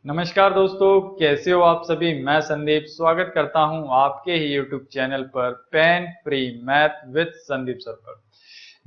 नमस्कार दोस्तों, कैसे हो आप सभी। मैं संदीप स्वागत करता हूं आपके ही यूट्यूब चैनल पर pain free math with Sandeep sir पर।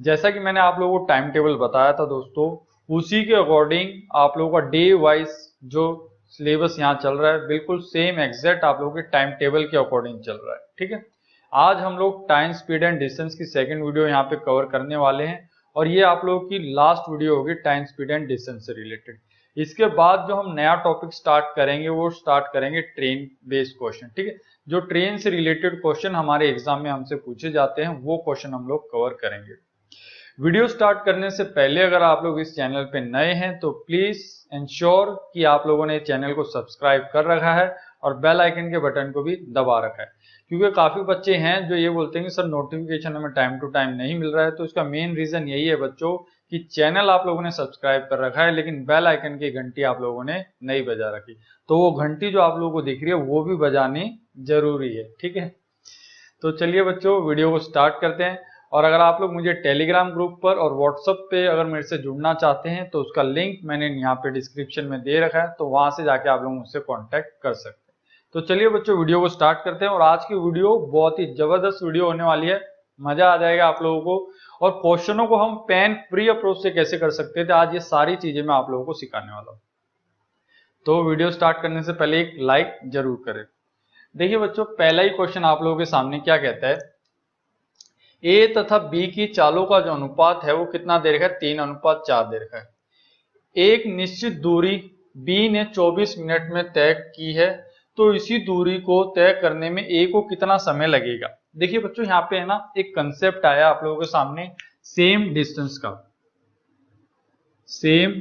जैसा कि मैंने आप लोगों को टाइम टेबल बताया था दोस्तों, उसी के अकॉर्डिंग आप लोगों का डे वाइज जो सिलेबस यहाँ चल रहा है बिल्कुल सेम एग्जैक्ट आप लोगों के टाइम टेबल के अकॉर्डिंग चल रहा है। ठीक है, आज हम लोग टाइम स्पीड एंड डिस्टेंस की सेकेंड वीडियो यहाँ पे कवर करने वाले हैं और ये आप लोगों की लास्ट वीडियो होगी टाइम स्पीड एंड डिस्टेंस से रिलेटेड। इसके बाद जो हम नया टॉपिक स्टार्ट करेंगे वो स्टार्ट करेंगे ट्रेन बेस्ड क्वेश्चन। ठीक है, जो ट्रेन से रिलेटेड क्वेश्चन हमारे एग्जाम में हमसे पूछे जाते हैं वो क्वेश्चन हम लोग कवर करेंगे। वीडियो स्टार्ट करने से पहले अगर आप लोग इस चैनल पे नए हैं तो प्लीज इंश्योर कि आप लोगों ने चैनल को सब्सक्राइब कर रखा है और बेल आइकन के बटन को भी दबा रखा है, क्योंकि काफी बच्चे हैं जो ये बोलते हैं कि सर नोटिफिकेशन हमें टाइम टू टाइम नहीं मिल रहा है। तो इसका मेन रीजन यही है बच्चों कि चैनल आप लोगों ने सब्सक्राइब कर रखा है लेकिन बेल आइकन की घंटी आप लोगों ने नहीं बजा रखी, तो वो घंटी जो आप लोगों को दिख रही है वो भी बजानी जरूरी है। ठीक है, तो चलिए बच्चों वीडियो को स्टार्ट करते हैं। और अगर आप लोग मुझे टेलीग्राम ग्रुप पर और व्हाट्सएप पे अगर मेरे से जुड़ना चाहते हैं तो उसका लिंक मैंने यहाँ पे डिस्क्रिप्शन में दे रखा है, तो वहां से जाके आप लोग मुझसे कॉन्टेक्ट कर सकते हैं। तो चलिए बच्चों वीडियो को स्टार्ट करते हैं और आज की वीडियो बहुत ही जबरदस्त वीडियो होने वाली है, मजा आ जाएगा आप लोगों को। और क्वेश्चनों को हम पेन फ्री अप्रोच से कैसे कर सकते थे, आज ये सारी चीजें मैं आप लोगों को सिखाने वाला हूँ। तो वीडियो स्टार्ट करने से पहले एक लाइक जरूर करें। देखिए बच्चों, पहला ही क्वेश्चन आप लोगों के सामने क्या कहता है, ए तथा बी की चालों का जो अनुपात है वो कितना दे रखा है, 3:4 दे रखा है। एक निश्चित दूरी बी ने 24 मिनट में तय की है, तो इसी दूरी को तय करने में ए को कितना समय लगेगा। देखिए बच्चों, यहाँ पे है ना एक कंसेप्ट आया आप लोगों के सामने सेम डिस्टेंस का। सेम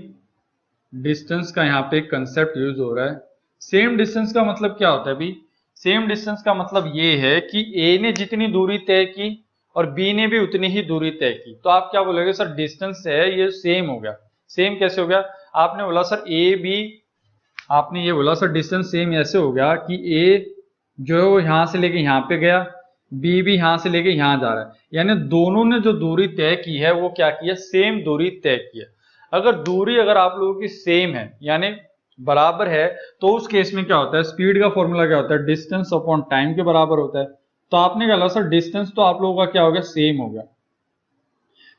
डिस्टेंस का यहाँ पे एक कंसेप्ट यूज हो रहा है। सेम डिस्टेंस का मतलब क्या होता है अभी, सेम डिस्टेंस का मतलब ये है कि ए ने जितनी दूरी तय की और बी ने भी उतनी ही दूरी तय की, तो आप क्या बोलोगे सर डिस्टेंस है ये सेम हो गया। सेम कैसे हो गया, आपने बोला सर ए बी, आपने ये बोला सर डिस्टेंस सेम ऐसे हो गया कि ए जो है वो यहां से लेके यहां पे गया, बी भी यहां से लेके यहां जा रहा है, यानी दोनों ने जो दूरी तय की है वो क्या की है, सेम दूरी तय की है। अगर दूरी अगर आप लोगों की सेम है यानी बराबर है, तो उस केस में क्या होता है, स्पीड का फॉर्मूला क्या होता है, डिस्टेंस अपॉन टाइम के बराबर होता है। तो आपने कहा सर डिस्टेंस तो आप लोगों का क्या हो गया, सेम हो गया।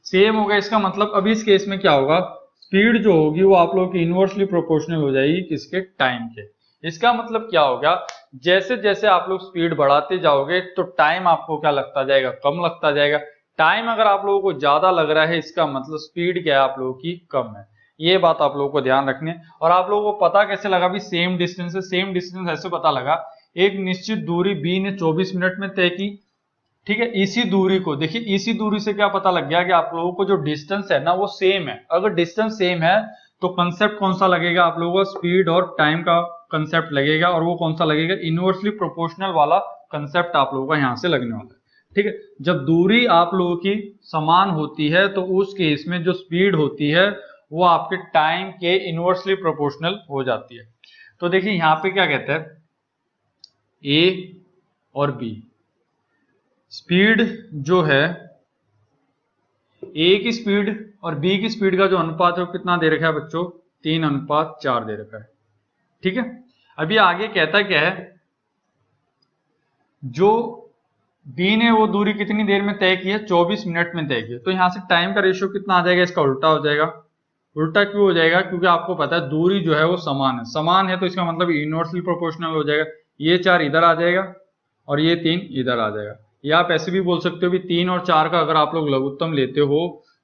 सेम हो गया इसका मतलब अभी इस केस में क्या होगा, स्पीड जो होगी वो आप लोगों की इनवर्सली प्रोपोर्शनल हो जाएगी किसके, टाइम के। इसका मतलब क्या होगा, जैसे जैसे आप लोग स्पीड बढ़ाते जाओगे तो टाइम आपको क्या लगता जाएगा, कम लगता जाएगा। टाइम अगर आप लोगों को ज्यादा लग रहा है इसका मतलब स्पीड क्या है आप लोगों की कम है। ये बात आप लोगों को ध्यान रखनी है। और आप लोगों को पता कैसे लगा भी सेम डिस्टेंस है, सेम डिस्टेंस ऐसे पता लगा, एक निश्चित दूरी बी ने 24 मिनट में तय की। ठीक है, इसी दूरी को देखिए, इसी दूरी से क्या पता लग गया कि आप लोगों को जो डिस्टेंस है ना वो सेम है। अगर डिस्टेंस सेम है तो कंसेप्ट कौन सा लगेगा आप लोगों को, स्पीड और टाइम का कंसेप्ट लगेगा, और वो कौन सा लगेगा, इनवर्सली प्रोपोर्शनल वाला कंसेप्ट आप लोगों का यहां से लगने वाला है। ठीक है, जब दूरी आप लोगों की समान होती है तो उस केस में जो स्पीड होती है वो आपके टाइम के इनवर्सली प्रोपोर्शनल हो जाती है। तो देखिए यहाँ पे क्या कहता है, ए और बी स्पीड जो है, ए की स्पीड और बी की स्पीड का जो अनुपात है वो कितना दे रखा है बच्चों, 3:4 दे रखा है। ठीक है, अभी आगे कहता क्या है, जो बी ने वो दूरी कितनी देर में तय की है, 24 मिनट में तय की है। तो यहां से टाइम का रेशियो कितना आ जाएगा, इसका उल्टा हो जाएगा। उल्टा क्यों हो जाएगा, क्योंकि आपको पता है दूरी जो है वो समान है, समान है तो इसका मतलब इनवर्सली प्रोपोर्शनल हो जाएगा। ये 4 इधर आ जाएगा और ये 3 इधर आ जाएगा। या आप ऐसे भी बोल सकते हो भी 3 और 4 का अगर आप लोग लघुत्तम लेते हो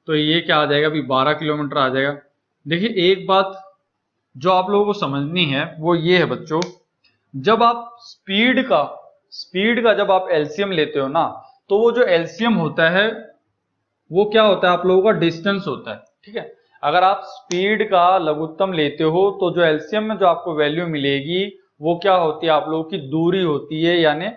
तो ये क्या आ जाएगा भी 12 किलोमीटर आ जाएगा। देखिए एक बात जो आप लोगों को समझनी है वो ये है बच्चों, जब आप स्पीड का जब आप एलसीएम लेते हो ना, तो वो जो एलसीएम होता है वो क्या होता है आप लोगों का, डिस्टेंस होता है। ठीक है, अगर आप स्पीड का लघुत्तम लेते हो तो जो एलसीएम में जो आपको वैल्यू मिलेगी वो क्या होती है, आप लोगों की दूरी होती है, यानी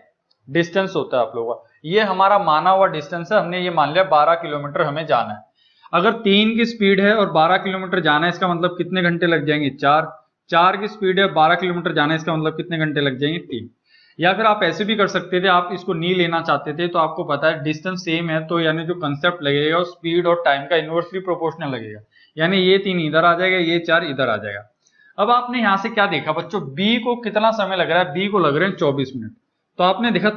डिस्टेंस होता है आप लोगों का। ये हमारा माना हुआ डिस्टेंस है, हमने ये मान लिया 12 किलोमीटर हमें जाना है। अगर 3 की स्पीड है और 12 किलोमीटर जाना है, इसका मतलब कितने घंटे लग जाएंगे, 4। 4 की स्पीड है, 12 किलोमीटर जाना है, इसका मतलब कितने घंटे लग जाएंगे, 3। या फिर आप ऐसे भी कर सकते थे, आप इसको नहीं लेना चाहते थे तो आपको पता है डिस्टेंस सेम है, तो यानी जो कंसेप्ट लगेगा वो स्पीड और टाइम का इनवर्सली प्रोपोर्शनल लगेगा, यानी ये 3 इधर आ जाएगा, ये 4 इधर आ जाएगा। अब आपने यहां से क्या देखा बच्चों, बी को कितना समय लग रहा है, बी को लग रहे हैं 24 मिनट। तो आपने देखा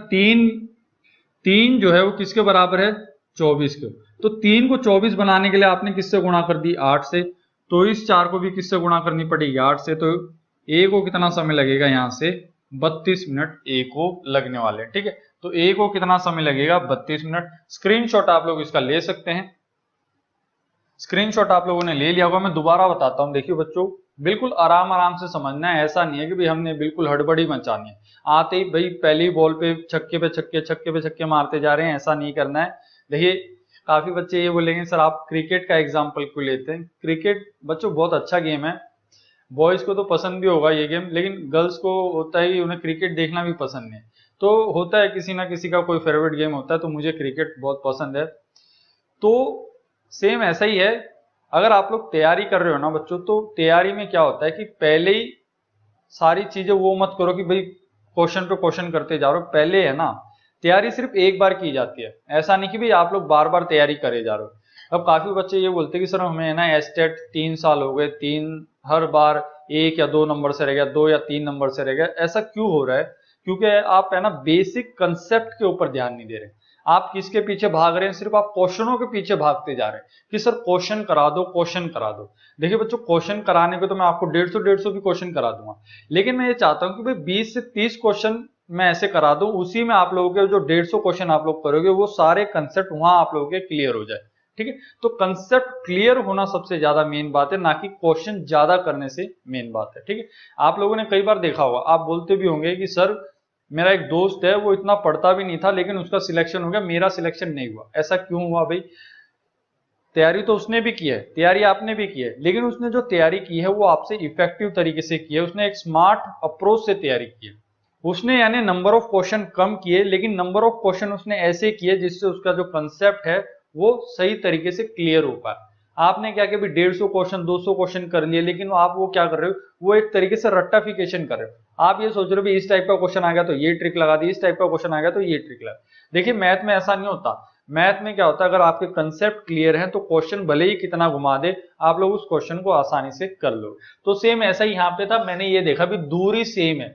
तीन जो है वो किसके बराबर है, 24 के। तो 3 को 24 बनाने के लिए आपने किससे गुणा कर दी, 8 से। तो इस 4 को भी किससे गुणा करनी पड़ेगी, 8 से। तो ए को कितना समय लगेगा, यहां से 32 मिनट ए को लगने वाले हैं, ठीक है। तो ए को कितना समय लगेगा, 32 मिनट। स्क्रीनशॉट आप लोग इसका ले सकते हैं। स्क्रीनशॉट आप लोगों ने ले लिया होगा, मैं दोबारा बताता हूं। देखिए बच्चों, बिल्कुल आराम आराम से समझना है, ऐसा नहीं है कि भाई हमने बिल्कुल हड़बड़ी मचानी है, आते ही भाई पहली बॉल पे छक्के पे छक्के मारते जा रहे हैं, ऐसा नहीं करना है। देखिए काफी बच्चे ये बोलेंगे सर आप क्रिकेट का एग्जाम्पल क्यों लेते हैं। क्रिकेट बच्चों बहुत अच्छा गेम है, बॉयज को तो पसंद भी होगा ये गेम, लेकिन गर्ल्स को होता है उन्हें क्रिकेट देखना भी पसंद नहीं। तो होता है किसी ना किसी का कोई फेवरेट गेम होता है, तो मुझे क्रिकेट बहुत पसंद है। तो सेम ऐसा ही है, अगर आप लोग तैयारी कर रहे हो ना बच्चों, तो तैयारी में क्या होता है कि पहले ही सारी चीजें वो मत करो कि भाई क्वेश्चन पे क्वेश्चन करते जा रहे हो। पहले है ना, तैयारी सिर्फ एक बार की जाती है, ऐसा नहीं कि भाई आप लोग बार बार तैयारी करे जा रहे हो। अब काफी बच्चे ये बोलते हैं कि सर हमें है ना एस्टेट 3 साल हो गए, हर बार 1 या 2 नंबर से रह गया, 2 या 3 नंबर से रह गया। ऐसा क्यों हो रहा है, क्योंकि आप है ना बेसिक कंसेप्ट के ऊपर ध्यान नहीं दे रहे। आप किसके पीछे भाग रहे हैं, सिर्फ आप क्वेश्चनों के पीछे भागते जा रहे हैं कि सर क्वेश्चन करा दो, क्वेश्चन करा दो। देखिए बच्चों, क्वेश्चन कराने को तो मैं आपको 150 भी क्वेश्चन करा दूंगा, लेकिन मैं ये चाहता हूं कि भाई 20 से 30 क्वेश्चन मैं ऐसे करा दूं, उसी में आप लोगों के जो 150 क्वेश्चन आप लोग करोगे वो सारे कंसेप्ट वहां आप लोगों के क्लियर हो जाए, ठीक है। तो कंसेप्ट क्लियर होना सबसे ज्यादा मेन बात है, ना कि क्वेश्चन ज्यादा करने से मेन बात है, ठीक है। आप लोगों ने कई बार देखा होगा, आप बोलते भी होंगे कि सर मेरा एक दोस्त है वो इतना पढ़ता भी नहीं था लेकिन उसका सिलेक्शन हो गया, मेरा सिलेक्शन नहीं हुआ। ऐसा क्यों हुआ भाई, तैयारी तो उसने भी की है, तैयारी आपने भी की है, लेकिन उसने जो तैयारी की है वो आपसे इफेक्टिव तरीके से की है, उसने एक स्मार्ट अप्रोच से तैयारी की है। उसने यानी नंबर ऑफ क्वेश्चन कम किए, लेकिन नंबर ऑफ क्वेश्चन उसने ऐसे किए जिससे उसका जो कंसेप्ट है वो सही तरीके से क्लियर हो पाए। आपने क्या किया, 150 क्वेश्चन 200 क्वेश्चन कर लिए, लेकिन आप वो क्या कर रहे हो, वो एक तरीके से रट्टाफिकेशन कर रहे हो। आप ये सोच रहे हो भी इस टाइप का क्वेश्चन आ गया तो ये ट्रिक लगा दी, इस टाइप का क्वेश्चन आ गया तो ये ट्रिक लगा। देखिए मैथ में ऐसा नहीं होता, मैथ में क्या होता है, अगर आपके कंसेप्ट क्लियर है तो क्वेश्चन भले ही कितना घुमा दे, आप लोग उस क्वेश्चन को आसानी से कर लो। तो सेम ऐसा ही यहाँ पे था, मैंने ये देखा भी दूरी सेम है,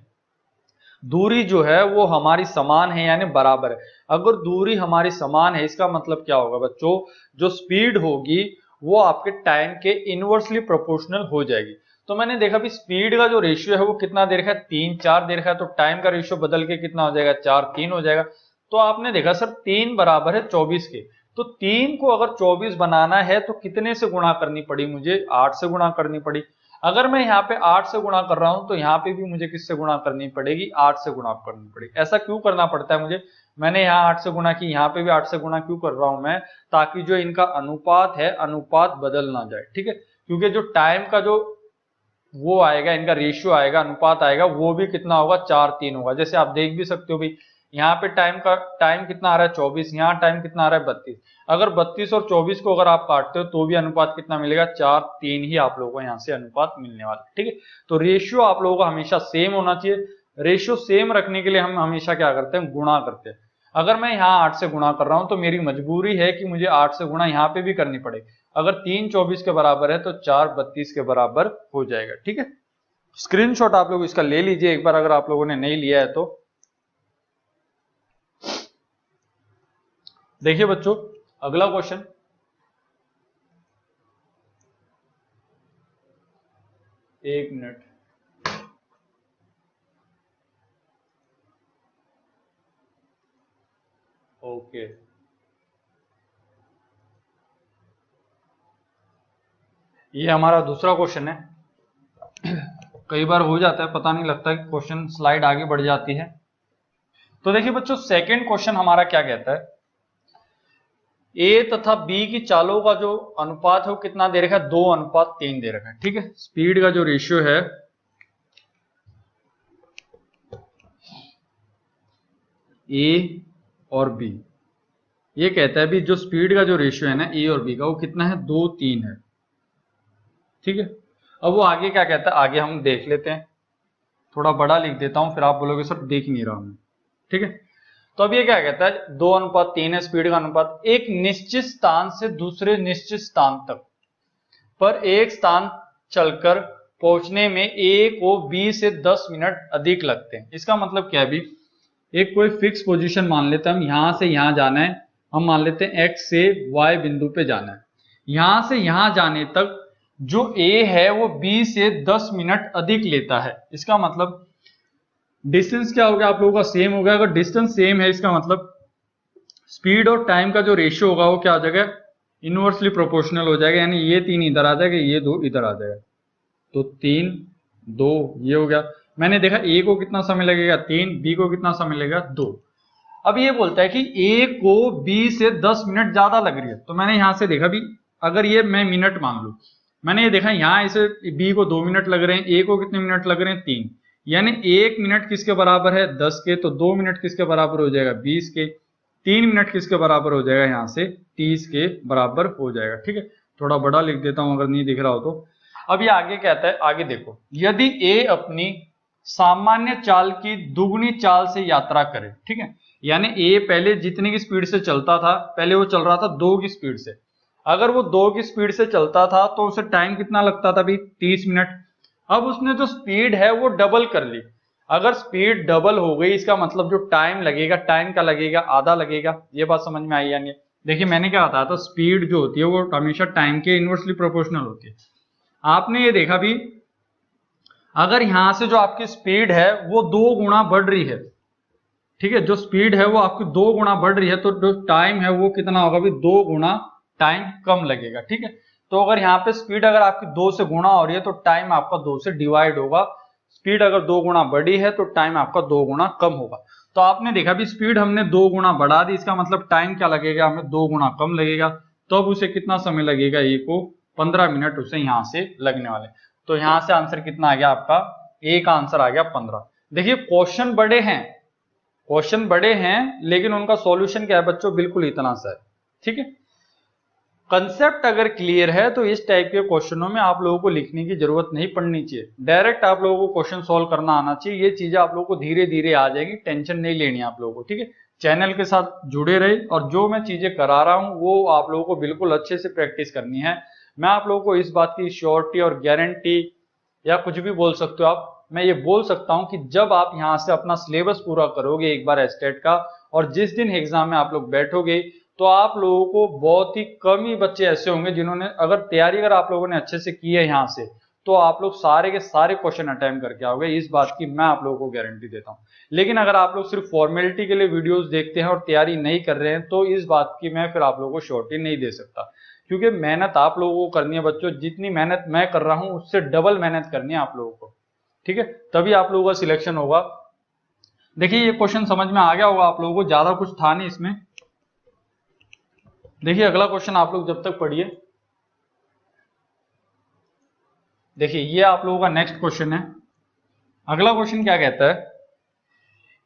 दूरी जो है वो हमारी समान है यानी बराबर है। अगर दूरी हमारी समान है इसका मतलब क्या होगा बच्चों, जो स्पीड होगी वो आपके टाइम के इनवर्सली प्रोपोर्शनल हो जाएगी। तो मैंने देखा भी स्पीड का जो रेशियो है वो कितना दे रखा है, 3 4 दे रखा है, तो टाइम का रेशियो बदल के कितना हो जाएगा, 4 3 हो जाएगा। तो आपने देखा सर 3 बराबर है 24 के, तो 3 को अगर 24 बनाना है तो कितने से गुणा करनी पड़ी मुझे, 8 से गुणा करनी पड़ी। अगर मैं यहाँ पे 8 से गुणा कर रहा हूं तो यहाँ पे भी मुझे किससे गुणा करनी पड़ेगी, 8 से गुणा करनी पड़ेगी। ऐसा क्यों करना पड़ता है मुझे, मैंने यहाँ 8 से गुणा की, यहाँ पे भी 8 से गुणा क्यों कर रहा हूं मैं, ताकि जो इनका अनुपात है अनुपात बदल ना जाए, ठीक है। क्योंकि जो टाइम का जो वो आएगा, इनका रेशियो आएगा, अनुपात आएगा, वो भी कितना होगा, 4 3 होगा। जैसे आप देख भी सकते हो भाई, यहाँ पे टाइम कितना आ रहा है 24, यहाँ टाइम कितना आ रहा है 32। अगर 32 और 24 को अगर आप काटते हो तो भी अनुपात कितना मिलेगा, 4 3 ही आप लोगों को यहाँ से अनुपात मिलने वाला, ठीक है। तो रेशियो आप लोगों का हमेशा सेम होना चाहिए। रेशियो सेम रखने के लिए हम हमेशा क्या करते हैं, गुणा करते हैं। अगर मैं यहाँ 8 से गुणा कर रहा हूं तो मेरी मजबूरी है कि मुझे 8 से गुणा यहाँ पे भी करनी पड़ेगी। अगर 3 24 के बराबर है तो 4 32 के बराबर हो जाएगा, ठीक है। स्क्रीनशॉट आप लोग इसका ले लीजिए एक बार, अगर आप लोगों ने नहीं लिया है तो। देखिए बच्चों, अगला क्वेश्चन, एक मिनट, ओके। ये हमारा दूसरा क्वेश्चन है। कई बार हो जाता है, पता नहीं लगता कि क्वेश्चन स्लाइड आगे बढ़ जाती है। तो देखिए बच्चों, सेकंड क्वेश्चन हमारा क्या कहता है, ए तथा बी की चालों का जो अनुपात है वो कितना दे रखा है, 2:3 दे रखा है, ठीक है। स्पीड का जो रेशियो है ए और बी, ये कहता है भी जो स्पीड का जो रेशियो है ना ए और बी का, वो कितना है, 2 3 है, ठीक है। अब वो आगे क्या कहता है, आगे हम देख लेते हैं, थोड़ा बड़ा लिख देता हूं, फिर आप बोलोगे सर देख नहीं रहा मैं, ठीक है। तो अब ये क्या कहता है, 2:3 है स्पीड का अनुपात, एक निश्चित स्थान से दूसरे निश्चित स्थान तक पर एक स्थान चलकर पहुंचने में ए को बी से 10 मिनट अधिक लगते हैं। इसका मतलब क्या है भी, एक कोई फिक्स पोजीशन मान लेते हैं हम, यहां से यहां जाना है, हम मान लेते हैं एक्स से वाई बिंदु पे जाना है। यहां से यहां जाने तक जो ए है वो बी से 10 मिनट अधिक लेता है। इसका मतलब डिस्टेंस क्या हो गया आप लोगों का, सेम हो गया। अगर डिस्टेंस सेम है इसका मतलब स्पीड और टाइम का जो रेशियो होगा वो क्या आ जाएगा, इनवर्सली प्रोपोर्शनल हो जाएगा, यानी ये 3 इधर आ जाएगा, ये 2 इधर आ जाएगा, तो 3 2 ये हो गया। मैंने देखा ए को कितना समय लगेगा 3, बी को कितना समय लगेगा 2। अब ये बोलता है कि ए को बी से 10 मिनट ज्यादा लग रही है, तो मैंने यहां से देखा भी, अगर ये मैं मिनट मान लू, मैंने ये देखा यहाँ इसे बी को 2 मिनट लग रहे हैं, ए को कितने मिनट लग रहे हैं 3, यानी 1 मिनट किसके बराबर है 10 के, तो 2 मिनट किसके बराबर हो जाएगा 20 के, 3 मिनट किसके बराबर हो जाएगा यहाँ से 30 के बराबर हो जाएगा। ठीक है, थोड़ा बड़ा लिख देता हूं अगर नहीं दिख रहा हो तो। अब ये आगे कहता है, आगे देखो, यदि ए अपनी सामान्य चाल की दुगनी चाल से यात्रा करे, ठीक है, यानी ए पहले जितनी की स्पीड से चलता था, पहले वो चल रहा था 2 की स्पीड से, अगर वो 2 की स्पीड से चलता था तो उसे टाइम कितना लगता था भाई 30 मिनट। अब उसने जो स्पीड है वो डबल कर ली, अगर स्पीड डबल हो गई इसका मतलब जो टाइम लगेगा, टाइम का लगेगा आधा लगेगा। ये बात समझ में आई या नहीं? देखिए मैंने क्या बताया था, स्पीड जो होती है वो हमेशा टाइम के इनवर्सली प्रोपोर्शनल होती है। आपने ये देखा भी, अगर यहां से जो आपकी स्पीड है वो 2 गुना बढ़ रही है, ठीक है, जो स्पीड है वो आपकी 2 गुना बढ़ रही है, तो जो टाइम है वो कितना होगा भी 2 गुना टाइम कम लगेगा। ठीक है, तो अगर यहाँ पे स्पीड अगर आपकी 2 से गुणा हो रही है तो टाइम आपका 2 से डिवाइड होगा, स्पीड अगर 2 गुना बढ़ी है तो टाइम आपका 2 गुना कम होगा। तो आपने देखा भी स्पीड हमने 2 गुना बढ़ा दी, इसका मतलब टाइम क्या लगेगा हमें 2 गुना कम लगेगा, तो अब उसे कितना समय लगेगा, ए को 15 मिनट उसे यहां से लगने वाले। तो यहां से आंसर कितना आ गया आपका, ए का आंसर आ गया 15। देखिए क्वेश्चन बड़े हैं, क्वेश्चन बड़े हैं लेकिन उनका सॉल्यूशन क्या है बच्चों, बिल्कुल इतना सा है। ठीक है, कंसेप्ट अगर क्लियर है तो इस टाइप के क्वेश्चनों में आप लोगों को लिखने की जरूरत नहीं पड़नी चाहिए, डायरेक्ट आप लोगों को क्वेश्चन सॉल्व करना आना चाहिए। ये चीजें आप लोगों को धीरे धीरे आ जाएगी, टेंशन नहीं लेनी आप लोगों को। ठीक है, चैनल के साथ जुड़े रहे और जो मैं चीजें करा रहा हूं वो आप लोगों को बिल्कुल अच्छे से प्रैक्टिस करनी है। मैं आप लोगों को इस बात की श्योरिटी और गारंटी या कुछ भी बोल सकते हो आप, मैं ये बोल सकता हूं कि जब आप यहां से अपना सिलेबस पूरा करोगे एक बार एस्टेट का, और जिस दिन एग्जाम में आप लोग बैठोगे तो आप लोगों को बहुत ही कम ही बच्चे ऐसे होंगे जिन्होंने अगर तैयारी अगर आप लोगों ने अच्छे से की है यहाँ से, तो आप लोग सारे के सारे क्वेश्चन अटेम्प्ट करके आओगे, इस बात की मैं आप लोगों को गारंटी देता हूँ। लेकिन अगर आप लोग सिर्फ फॉर्मेलिटी के लिए वीडियोस देखते हैं और तैयारी नहीं कर रहे हैं तो इस बात की मैं फिर आप लोगों को श्योरिटी नहीं दे सकता, क्योंकि मेहनत आप लोगों को करनी है बच्चों, जितनी मेहनत मैं कर रहा हूँ उससे डबल मेहनत करनी है आप लोगों को। ठीक है, तभी आप लोगों का सिलेक्शन होगा। देखिए ये क्वेश्चन समझ में आ गया होगा आप लोगों को, ज्यादा कुछ था नहीं इसमें। देखिए अगला क्वेश्चन आप लोग जब तक पढ़िए, देखिए ये आप लोगों का नेक्स्ट क्वेश्चन है। अगला क्वेश्चन क्या कहता है,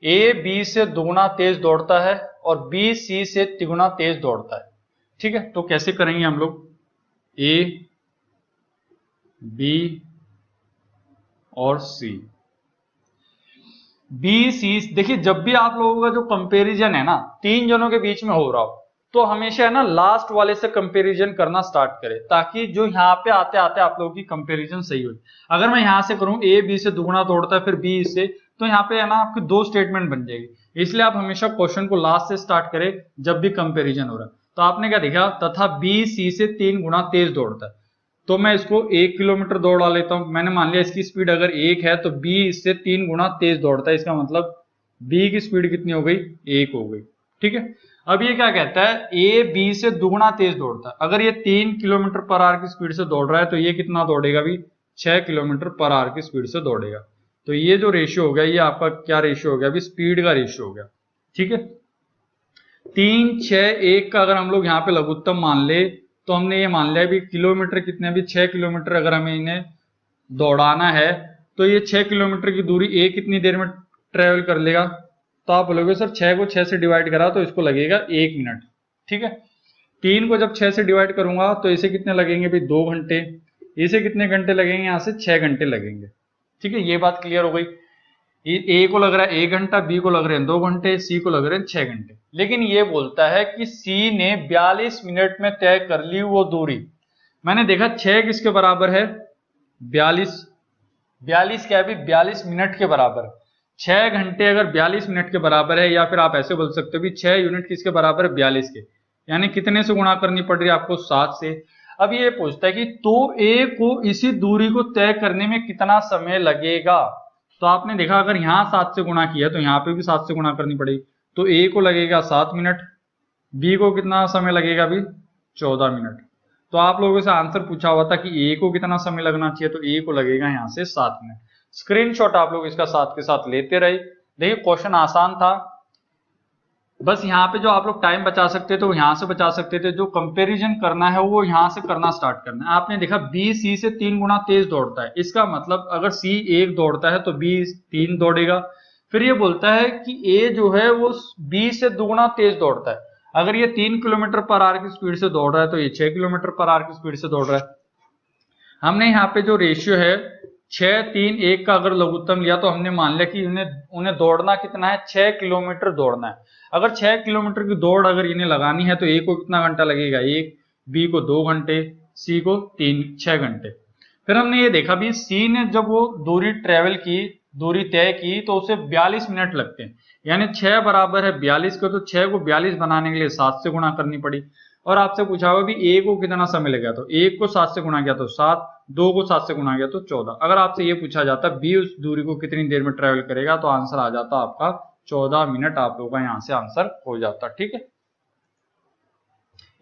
ए बी से दोगुना तेज दौड़ता है और बी सी से तिगुना तेज दौड़ता है। ठीक है, तो कैसे करेंगे हम लोग, ए बी और सी, बी सी। देखिए जब भी आप लोगों का जो कंपैरिजन है ना 3 जनों के बीच में हो रहा हो तो हमेशा है ना लास्ट वाले से कंपैरिजन करना स्टार्ट करें, ताकि जो यहाँ पे आते आते आप लोगों की कंपैरिजन सही हो। अगर मैं यहां से करूं ए बी से दुगुना दौड़ता है फिर बी इससे, तो यहाँ पे है ना आपकी 2 स्टेटमेंट बन जाएगी, इसलिए आप हमेशा क्वेश्चन को लास्ट से स्टार्ट करें जब भी कंपेरिजन हो रहा है। तो आपने क्या देखा, तथा बी सी से 3 गुना तेज दौड़ता है, तो मैं इसको 1 किलोमीटर दौड़ा लेता हूं। मैंने मान लिया इसकी स्पीड अगर 1 है तो बी इससे 3 गुना तेज दौड़ता है, इसका मतलब बी की स्पीड कितनी हो गई 1 हो गई। ठीक है, अब ये क्या कहता है, ए बी से दुगुना तेज दौड़ता है। अगर ये 3 किलोमीटर पर आवर की स्पीड से दौड़ रहा है तो ये कितना दौड़ेगा भी 6 किलोमीटर पर आवर की स्पीड से दौड़ेगा। तो ये जो रेशियो हो गया ये आपका क्या रेशियो हो गया, अभी स्पीड का रेशियो हो गया। ठीक है, 3 6 1 का अगर हम लोग यहाँ पे लघुत्तम मान ले तो हमने ये मान लिया भी किलोमीटर कितने, भी 6 किलोमीटर अगर हमें इन्हें दौड़ाना है तो ये 6 किलोमीटर की दूरी ए कितनी देर में ट्रेवल कर लेगा, तो आप बोलोगे सर 6 को 6 से डिवाइड करा तो इसको लगेगा 1 मिनट। ठीक है, 3 को जब 6 से डिवाइड करूंगा तो इसे कितने लगेंगे भी 2 घंटे, इसे कितने घंटे लगेंगे, यहाँ से 6 घंटे लगेंगे। ठीक है, ये बात क्लियर हो गई। ए को लग रहा है 1 घंटा, बी को लग रहे हैं 2 घंटे, सी को लग रहे हैं 6 घंटे। लेकिन ये बोलता है कि सी ने 42 मिनट में तय कर ली वो दूरी। मैंने देखा 6 किसके बराबर है 42, 42 क्या है भाई, 42 मिनट के बराबर। 6 घंटे अगर 42 मिनट के बराबर है, या फिर आप ऐसे बोल सकते हो भी 6 यूनिट किसके बराबर है, 42 के, यानी कितने से गुणा करनी पड़ रही है आपको, 7 से। अब ये पूछता है कि तो ए को इसी दूरी को तय करने में कितना समय लगेगा। तो आपने देखा अगर यहाँ 7 से गुणा किया तो यहाँ पे भी 7 से गुणा करनी पड़ेगी, तो ए को लगेगा 7 मिनट, बी को कितना समय लगेगा अभी, 14 मिनट। तो आप लोगों से आंसर पूछा हुआ था कि ए को कितना समय लगना चाहिए, तो ए को लगेगा यहाँ से 7 मिनट। स्क्रीनशॉट आप लोग इसका साथ के साथ लेते रहे। देखिए क्वेश्चन आसान था, बस यहाँ पे जो आप लोग टाइम बचा सकते थे तो यहाँ से बचा सकते थे, जो कंपैरिजन करना है वो यहाँ से करना स्टार्ट करना है। आपने देखा बी सी से 3 गुना तेज दौड़ता है, इसका मतलब अगर सी 1 दौड़ता है तो बी 3 दौड़ेगा। फिर ये बोलता है कि ए जो है वो बी से 2 गुना तेज दौड़ता है, अगर ये 3 किलोमीटर पर आवर की स्पीड से दौड़ रहा है तो ये 6 किलोमीटर पर आवर की स्पीड से दौड़ रहा है। हमने यहाँ पे जो रेशियो है 6, 3, 1 का अगर लघुत्तम लिया तो हमने मान लिया कि उन्हें दौड़ना कितना है, 6 किलोमीटर दौड़ना है। अगर 6 किलोमीटर की दौड़ अगर इन्हें लगानी है तो ए को कितना घंटा लगेगा, 1, बी को 2 घंटे, सी को 6 घंटे। फिर हमने ये देखा भी सी ने जब वो दूरी तय की तो उसे 42 मिनट लगते हैं, यानी 6 बराबर है 42 को, तो 6 को 42 बनाने के लिए 7 से गुणा करनी पड़ी। और आपसे पूछा हुआ भी ए को कितना समय लगेगा, तो 1 को 7 से गुणा किया तो 7, 2 को 7 से गुणा किया तो 14। अगर आपसे ये पूछा जाता बी उस दूरी को कितनी देर में ट्रेवल करेगा, तो आंसर आ जाता आपका 14 मिनट, आप लोगों का यहां से आंसर हो जाता। ठीक है,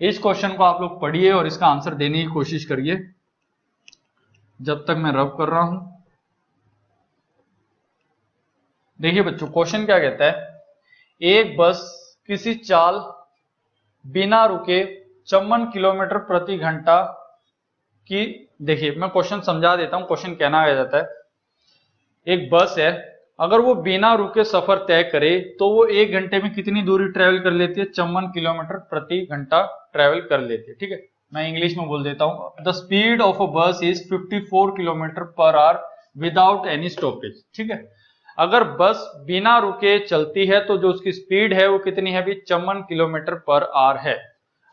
इस क्वेश्चन को आप लोग पढ़िए और इसका आंसर देने की कोशिश करिए जब तक मैं रब कर रहा हूं। देखिए बच्चों क्वेश्चन क्या कहता है, एक बस किसी चाल बिना रुके 54 किलोमीटर प्रति घंटा की, देखिए मैं क्वेश्चन समझा देता हूं, क्वेश्चन कहना आ जाता है, एक बस है अगर वो बिना रुके सफर तय करे तो वो 1 घंटे में कितनी दूरी ट्रेवल कर लेती है, 54 किलोमीटर प्रति घंटा ट्रेवल कर लेती है। ठीक है, मैं इंग्लिश में बोल देता हूं, द स्पीड ऑफ अ बस is 54 kilometre per our without any stoppage. ठीक है, अगर बस बिना रुके चलती है तो जो उसकी स्पीड है वो कितनी है, 54 किलोमीटर पर आवर है।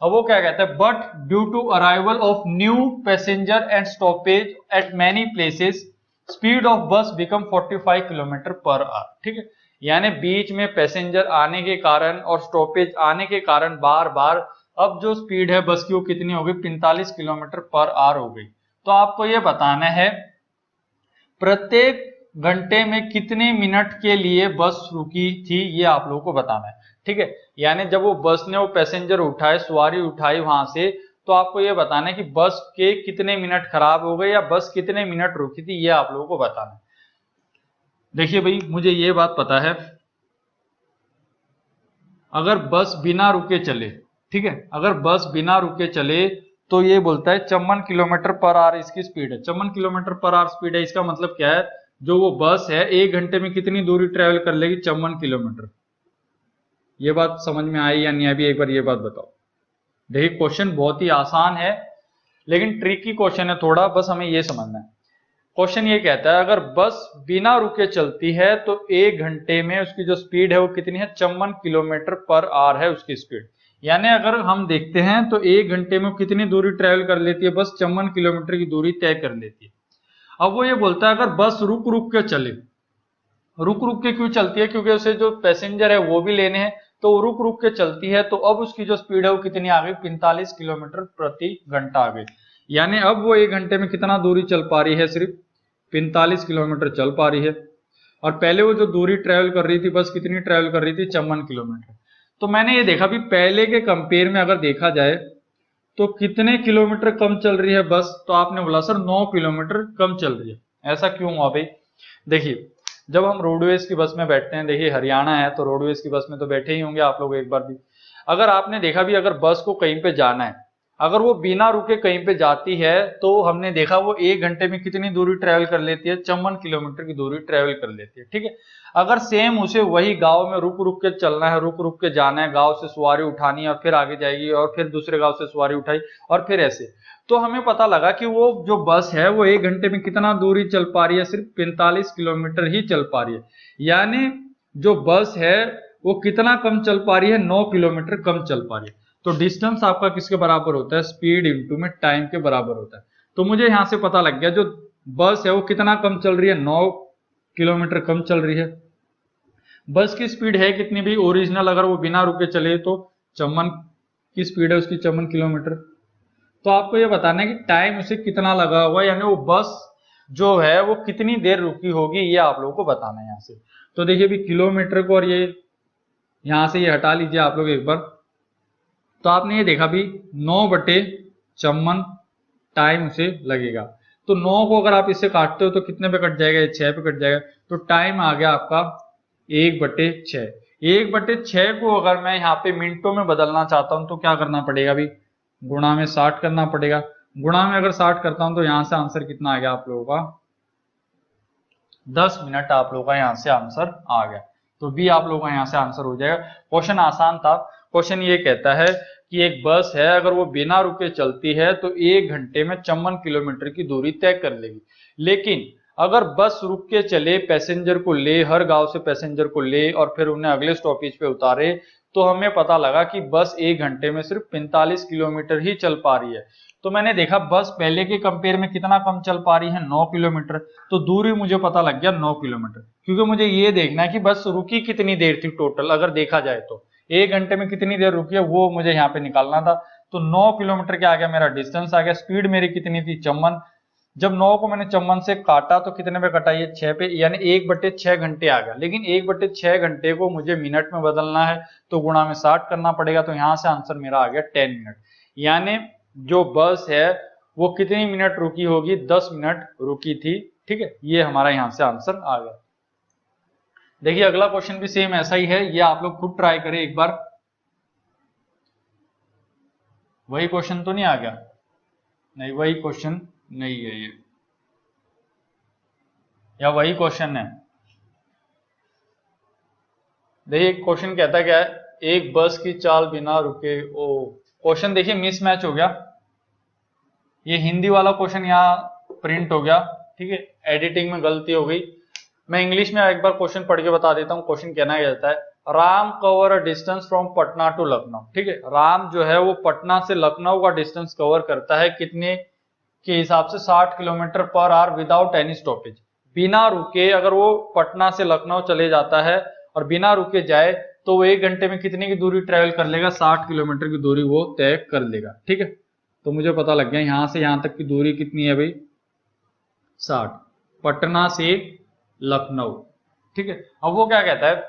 अब वो क्या कहता है, but due to arrival of new passenger and stoppage at many places speed of bus become 45 kilometre per hour. ठीक है, यानी बीच में पैसेंजर आने के कारण और स्टॉपेज आने के कारण बार बार अब जो स्पीड है बस की वो कितनी हो गई, 45 किलोमीटर पर आवर हो गई। तो आपको ये बताना है प्रत्येक घंटे में कितने मिनट के लिए बस रुकी थी, ये आप लोगों को बताना है। ठीक है, यानी जब वो बस ने वो पैसेंजर उठाए, सवारी उठाई वहां से, तो आपको ये बताना है कि बस के कितने मिनट खराब हो गए या बस कितने मिनट रुकी थी, ये आप लोगों को बताना है। देखिए भाई मुझे ये बात पता है, अगर बस बिना रुके चले, ठीक है, अगर बस बिना रुके चले तो ये बोलता है 54 किलोमीटर पर आवर इसकी स्पीड है, 54 किलोमीटर पर आवर स्पीड है, इसका मतलब क्या है, जो वो बस है 1 घंटे में कितनी दूरी ट्रेवल कर लेगी, 54 किलोमीटर। ये बात समझ में आई या नहीं, अभी एक बार ये बात बताओ। देखिए क्वेश्चन बहुत ही आसान है लेकिन ट्रिकी क्वेश्चन है थोड़ा, बस हमें ये समझना है। क्वेश्चन ये कहता है अगर बस बिना रुके चलती है तो 1 घंटे में उसकी जो स्पीड है वो कितनी है, 54 किलोमीटर पर आवर है उसकी स्पीड। यानी अगर हम देखते हैं तो 1 घंटे में कितनी दूरी ट्रेवल कर लेती है, बस 54 किलोमीटर की दूरी तय कर लेती है। अब वो ये बोलता है अगर बस रुक रुक के चले, रुक रुक के क्यों चलती है, क्योंकि उसे जो पैसेंजर है वो भी लेने हैं, तो रुक रुक के चलती है, तो अब उसकी जो स्पीड है वो कितनी आ गई, 45 किलोमीटर प्रति घंटा आ गई। यानी अब वो 1 घंटे में कितना दूरी चल पा रही है, सिर्फ 45 किलोमीटर चल पा रही है। और पहले वो जो दूरी ट्रेवल कर रही थी बस कितनी ट्रेवल कर रही थी, 54 किलोमीटर। तो मैंने ये देखा भी पहले के कंपेयर में अगर देखा जाए तो कितने किलोमीटर कम चल रही है बस, तो आपने बोला सर 9 किलोमीटर कम चल रही है। ऐसा क्यों हुआ भाई, देखिए जब हम रोडवेज की बस में बैठते हैं, देखिए हरियाणा है तो रोडवेज की बस में तो बैठे ही होंगे आप लोग एक बार भी। अगर आपने देखा भी अगर बस को कहीं पे जाना है, अगर वो बिना रुके कहीं पे जाती है तो हमने देखा वो 1 घंटे में कितनी दूरी ट्रेवल कर लेती है, 54 किलोमीटर की दूरी ट्रेवल कर लेती है। ठीक है, अगर सेम उसे वही गांव में रुक रुक के चलना है, रुक रुक के जाना है, गांव से सवारी उठानी है और फिर आगे जाएगी और फिर दूसरे गांव से सवारी उठाई और फिर ऐसे, तो हमें पता लगा कि वो जो बस है वो 1 घंटे में कितना दूरी चल पा रही है, सिर्फ 45 किलोमीटर ही चल पा रही है। यानी जो बस है वो कितना कम चल पा रही है, 9 किलोमीटर कम चल पा रही है। तो डिस्टेंस आपका किसके बराबर होता है, स्पीड इंटू में टाइम के बराबर होता है। तो मुझे यहां से पता लग गया जो बस है वो कितना कम चल रही है, 9 किलोमीटर कम चल रही है। बस की स्पीड है कितनी भी ओरिजिनल, अगर वो बिना रुके चले तो 54 की स्पीड है उसकी, 54 किलोमीटर। तो आपको ये बताना है कि टाइम उसे कितना लगा हुआ है, यानी वो बस जो है वो कितनी देर रुकी होगी, ये आप लोगों को बताना है यहाँ से। तो देखिए भी किलोमीटर को और ये यहां से ये हटा लीजिए आप लोग एक बार। तो आपने ये देखा भी 9/54 टाइम उसे लगेगा। तो 9 को अगर आप इससे काटते हो तो कितने पे कट जाएगा, 6 पे कट जाएगा। तो टाइम आ गया आपका 1/6। 1/6 को अगर मैं यहाँ पे मिनटों में बदलना चाहता हूं तो क्या करना पड़ेगा भी, गुणा में 60 करना पड़ेगा। गुणा में अगर 60 करता हूं तो यहां से आंसर कितना आ गया आप लोगों का, 10 मिनट आप लोगों का यहां से आंसर आ गया। तो बी आप लोगों का यहां से आंसर हो जाएगा। क्वेश्चन आसान था। क्वेश्चन ये कहता है कि एक बस है, अगर वो बिना रुके चलती है तो 1 घंटे में 54 किलोमीटर की दूरी तय कर लेगी। लेकिन अगर बस रुक के चले, पैसेंजर को ले, हर गांव से पैसेंजर को ले और फिर उन्हें अगले स्टॉपेज पे उतारे, तो हमें पता लगा कि बस 1 घंटे में सिर्फ 45 किलोमीटर ही चल पा रही है। तो मैंने देखा बस पहले के कंपेयर में कितना कम चल पा रही है, 9 किलोमीटर। तो दूरी मुझे पता लग गया 9 किलोमीटर, क्योंकि मुझे ये देखना है कि बस रुकी कितनी देर थी टोटल, अगर देखा जाए तो 1 घंटे में कितनी देर रुकी है वो मुझे यहाँ पे निकालना था। तो 9 किलोमीटर क्या आ गया, मेरा डिस्टेंस आ गया। स्पीड मेरी कितनी थी, 54। जब 9 को मैंने 54 से काटा तो कितने पे कटा, ये 6 पे, यानी 1/6 घंटे आ गया। लेकिन 1/6 घंटे को मुझे मिनट में बदलना है तो गुणा में 60 करना पड़ेगा। तो यहां से आंसर मेरा आ गया 10 मिनट। यानी जो बस है वो कितनी मिनट रुकी होगी, 10 मिनट रुकी थी। ठीक है, ये हमारा यहां से आंसर आ गया। देखिए अगला क्वेश्चन भी सेम ऐसा ही है, ये आप लोग खुद ट्राई करें एक बार। वही क्वेश्चन तो नहीं आ गया, नहीं वही क्वेश्चन नहीं है ये, या वही क्वेश्चन है। देखिए क्वेश्चन कहता क्या है, एक बस की चाल बिना रुके। ओ क्वेश्चन देखिए मिसमैच हो गया, ये हिंदी वाला क्वेश्चन यहाँ प्रिंट हो गया। ठीक है, एडिटिंग में गलती हो गई। मैं इंग्लिश में एक बार क्वेश्चन पढ़ के बता देता हूँ। क्वेश्चन कहना जाता है, Ram cover a distance from Patna to Lucknow. ठीक है, राम जो है वो पटना से लखनऊ का डिस्टेंस कवर करता है कितने के हिसाब से, 60 kilometre per our without any stoppage. बिना रुके अगर वो पटना से लखनऊ चले जाता है और बिना रुके जाए तो वो 1 घंटे में कितनी की दूरी ट्रेवल कर लेगा, 60 किलोमीटर की दूरी वो तय कर लेगा। ठीक है, तो मुझे पता लग गया यहां से यहां तक की दूरी कितनी है भाई, 60, पटना से लखनऊ। ठीक है, अब वो क्या कहता है,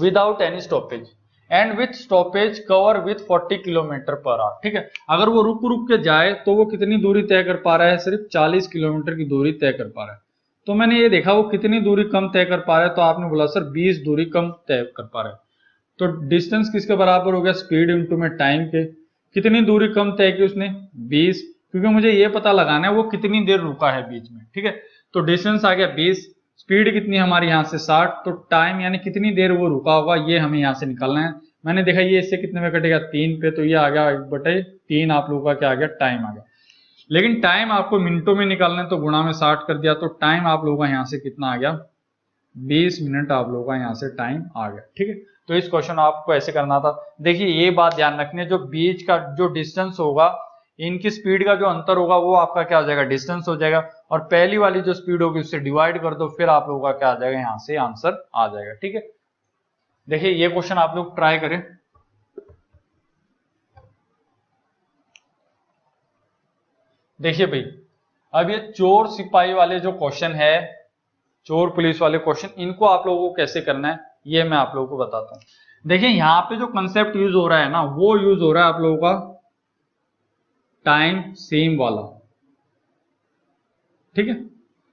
without any stoppage and with stoppage cover with 40 kilometre per hour. ठीक है, अगर वो रुक रुक के जाए तो वो कितनी दूरी तय कर पा रहा है, सिर्फ 40 किलोमीटर की दूरी तय कर पा रहा है। तो मैंने ये देखा वो कितनी दूरी कम तय कर पा रहा है, तो आपने बोला सर 20 दूरी कम तय कर पा रहा है। तो डिस्टेंस किसके बराबर हो गया, स्पीड इंटू में टाइम के। कितनी दूरी कम तय की उसने, 20, क्योंकि मुझे ये पता लगाना है वो कितनी देर रुका है बीच में। ठीक है, तो डिस्टेंस आ गया 20, स्पीड कितनी हमारी यहाँ से 60, तो टाइम यानी कितनी देर वो रुका होगा ये हमें यहाँ से निकालना है। मैंने देखा ये इससे कितने में कटेगा, 3 पे, तो ये आ गया 1/3 आप लोगों का क्या आ गया, टाइम आ गया। लेकिन टाइम आपको मिनटों में निकालना है तो गुणा में 60 कर दिया, तो टाइम आप लोगों का यहाँ से कितना आ गया, 20 मिनट आप लोगों का यहाँ से टाइम आ गया। ठीक है, तो इस क्वेश्चन आपको ऐसे करना था। देखिए ये बात ध्यान रखनी है, जो बीच का जो डिस्टेंस होगा, इनकी स्पीड का जो अंतर होगा वो आपका क्या हो जाएगा, डिस्टेंस हो जाएगा। और पहली वाली जो स्पीड होगी उससे डिवाइड कर दो, फिर आप लोगों का क्या आ जाएगा, यहाँ से आंसर आ जाएगा। ठीक है, देखिए ये क्वेश्चन आप लोग ट्राई करें। देखिए भाई, अब ये चोर सिपाही वाले जो क्वेश्चन है, चोर पुलिस वाले क्वेश्चन, इनको आप लोगों को कैसे करना है ये मैं आप लोगों को बताता हूं। देखिए यहाँ पे जो कंसेप्ट यूज हो रहा है ना, वो यूज हो रहा है आप लोगों का टाइम सेम वाला। ठीक है,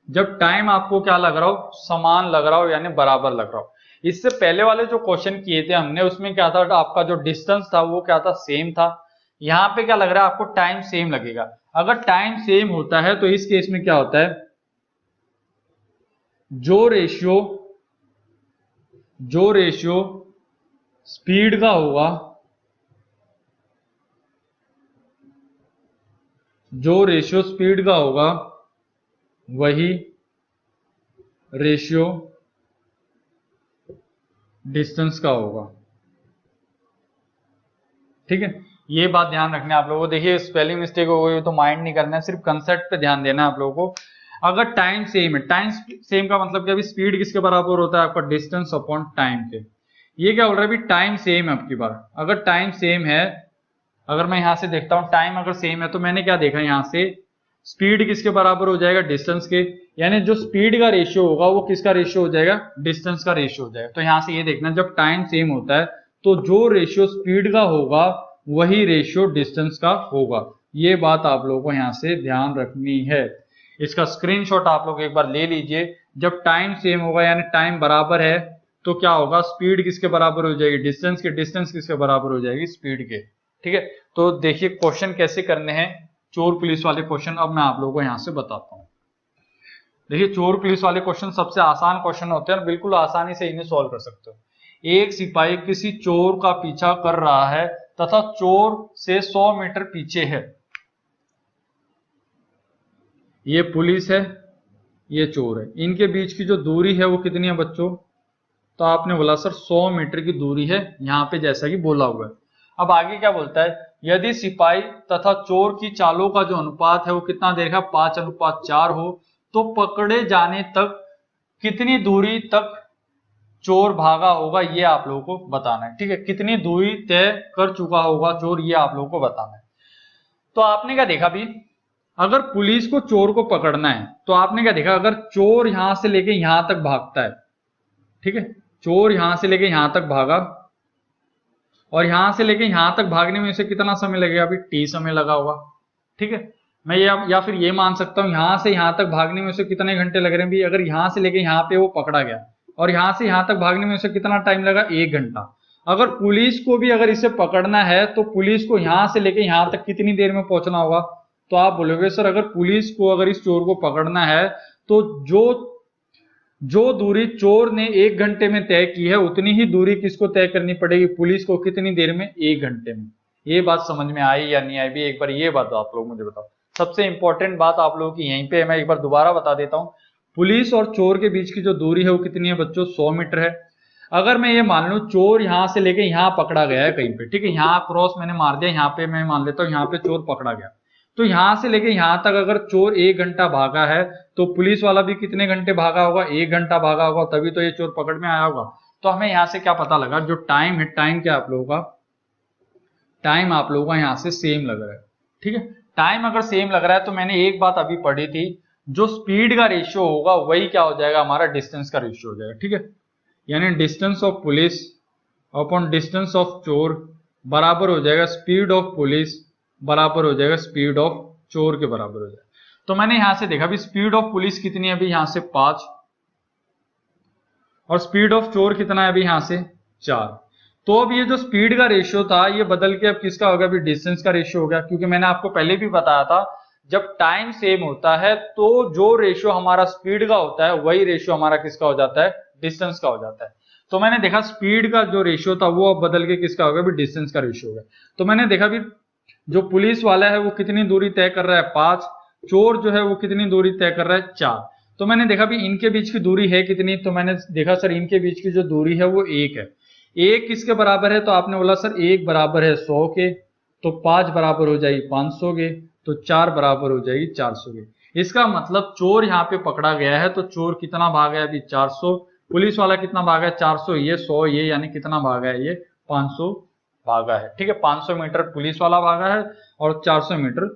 जब टाइम आपको क्या लग रहा हो, समान लग रहा हो, यानी बराबर लग रहा हो। इससे पहले वाले जो क्वेश्चन किए थे हमने, उसमें क्या था, आपका जो डिस्टेंस था वो क्या था, सेम था। यहाँ पे क्या लग रहा है आपको, टाइम सेम लगेगा। अगर टाइम सेम होता है तो इस केस में क्या होता है, जो रेशियो स्पीड का होगा, जो रेशियो स्पीड का होगा वही रेशियो डिस्टेंस का होगा। ठीक है, ये बात ध्यान रखना है आप लोगों को। देखिए स्पेलिंग मिस्टेक हो गई तो माइंड नहीं करना है, सिर्फ कंसेप्ट पे ध्यान देना है आप लोगों को। अगर टाइम सेम है, टाइम सेम का मतलब क्या, अभी स्पीड किसके बराबर होता है आपका, डिस्टेंस अपॉन टाइम के। ये क्या बोल रहा है अभी, टाइम सेम है आपकी बार। अगर टाइम सेम है, अगर मैं यहां से देखता हूं टाइम अगर सेम है, तो मैंने क्या देखा यहां से, स्पीड किसके बराबर हो जाएगा, डिस्टेंस के। यानी जो स्पीड का रेशियो होगा वो किसका रेशियो हो जाएगा, डिस्टेंस का रेशियो हो जाएगा। तो यहां से ये देखना, जब टाइम सेम होता है तो जो रेशियो स्पीड का होगा वही रेशियो डिस्टेंस का होगा। ये बात आप लोगों को यहां से ध्यान रखनी है। इसका स्क्रीनशॉट आप लोग एक बार ले लीजिए। जब टाइम सेम होगा यानी टाइम बराबर है तो क्या होगा, स्पीड किसके बराबर हो जाएगी, डिस्टेंस के। डिस्टेंस किसके बराबर हो जाएगी, स्पीड के। ठीक है, तो देखिए क्वेश्चन कैसे करने हैं, चोर पुलिस वाले क्वेश्चन अब मैं आप लोगों को यहां से बताता हूं। देखिए चोर पुलिस वाले क्वेश्चन सबसे आसान क्वेश्चन होते हैं, बिल्कुल आसानी से इन्हें सॉल्व कर सकते हो। एक सिपाही किसी चोर का पीछा कर रहा है तथा चोर से 100 मीटर पीछे है। ये पुलिस है, ये चोर है, इनके बीच की जो दूरी है वो कितनी है बच्चों, तो आपने बोला सर 100 मीटर की दूरी है, यहां पे जैसा कि बोला हुआ है। अब आगे क्या बोलता है, यदि सिपाही तथा चोर की चालों का जो अनुपात है वो कितना देखा, 5:4 हो, तो पकड़े जाने तक कितनी दूरी तक चोर भागा होगा, ये आप लोगों को बताना है। ठीक है, कितनी दूरी तय कर चुका होगा चोर, ये आप लोगों को बताना है। तो आपने क्या देखा भी, अगर पुलिस को चोर को पकड़ना है तो आपने क्या देखा, अगर चोर यहां से लेके यहां तक भागता है, ठीक है, चोर यहां से लेके यहां तक भागा और यहां से लेके यहां तक भागने में इसे कितना समय लगेगा, अभी टी समय लगा होगा। ठीक है, मैं या फिर ये मान सकता हूं यहां से यहां तक भागने में उसे कितने घंटे लग रहे हैं भी, अगर यहां से लेके यहां पे वो पकड़ा गया और यहां से यहां तक भागने में उसे कितना टाइम लगा, 1 घंटा। अगर पुलिस को भी अगर इसे पकड़ना है तो पुलिस को यहां से लेके यहां तक कितनी देर में पहुंचना होगा, तो आप बोलोगे सर अगर पुलिस को अगर इस चोर को पकड़ना है तो जो दूरी चोर ने 1 घंटे में तय की है उतनी ही दूरी किसको तय करनी पड़ेगी, पुलिस को, कितनी देर में, 1 घंटे में। ये बात समझ में आई या नहीं आई भी, एक बार ये बात आप लोग मुझे बताओ। सबसे इंपॉर्टेंट बात आप लोगों की यहीं पे है, मैं एक बार दोबारा बता देता हूं। पुलिस और चोर के बीच की जो दूरी है वो कितनी है बच्चों, 100 मीटर है। अगर मैं ये मान लूं चोर यहां से लेके यहां पकड़ा गया है कहीं पे, ठीक है, यहां क्रॉस मैंने मार दिया, यहां पे मैं मान लेता हूं यहां पे चोर पकड़ा गया, तो यहां से लेके यहां तक अगर चोर 1 घंटा भागा है तो पुलिस वाला भी कितने घंटे भागा होगा, 1 घंटा भागा होगा, तभी तो ये चोर पकड़ में आया होगा। तो हमें यहां से क्या पता लगा, जो टाइम है, टाइम क्या आप लोगों का, टाइम आप लोगों का यहां से सेम लग रहा है। ठीक है, टाइम अगर सेम लग रहा है तो मैंने एक बात अभी पढ़ी थी, जो स्पीड का रेशियो होगा वही क्या हो जाएगा, हमारा डिस्टेंस का रेशियो हो जाएगा। ठीक है, यानी distance of police upon distance of चोर बराबर हो जाएगा स्पीड ऑफ पुलिस बराबर हो जाएगा स्पीड ऑफ चोर के बराबर हो जाएगा। तो मैंने यहां से देखा भी स्पीड ऑफ पुलिस कितनी है अभी, यहां से 5, और स्पीड ऑफ चोर कितना है अभी, यहां से 4। तो अब ये जो स्पीड का रेशियो था ये बदल के अब किसका होगा, अभी डिस्टेंस का रेशियो हो गया, क्योंकि मैंने आपको पहले भी बताया था जब टाइम सेम होता है तो जो रेशियो हमारा स्पीड का होता है वही रेशियो हमारा किसका हो जाता है, डिस्टेंस का हो जाता है। तो मैंने देखा स्पीड का जो रेशियो था वो अब बदल के किसका होगा, भी डिस्टेंस का रेशियो होगा। तो मैंने देखा भी जो पुलिस वाला है वो कितनी दूरी तय कर रहा है, 5, चोर जो है वो कितनी दूरी तय कर रहा है, 4। तो मैंने देखा भी इनके बीच की दूरी है कितनी, तो मैंने देखा सर इनके बीच की जो दूरी है वो 1 है। 1 किसके बराबर है, तो आपने बोला सर 1 बराबर है 100 के, तो 5 बराबर हो जाएगी 500 के, तो 4 बराबर हो जाएगी 400 के। इसका मतलब चोर यहाँ पे पकड़ा गया है तो चोर कितना भागा है अभी, 400, पुलिस वाला कितना भागा है, 400, ये 100, ये यानी कितना भागा है, ये 500 भागा है। ठीक है, 500 मीटर पुलिस वाला भागा है और 400 मीटर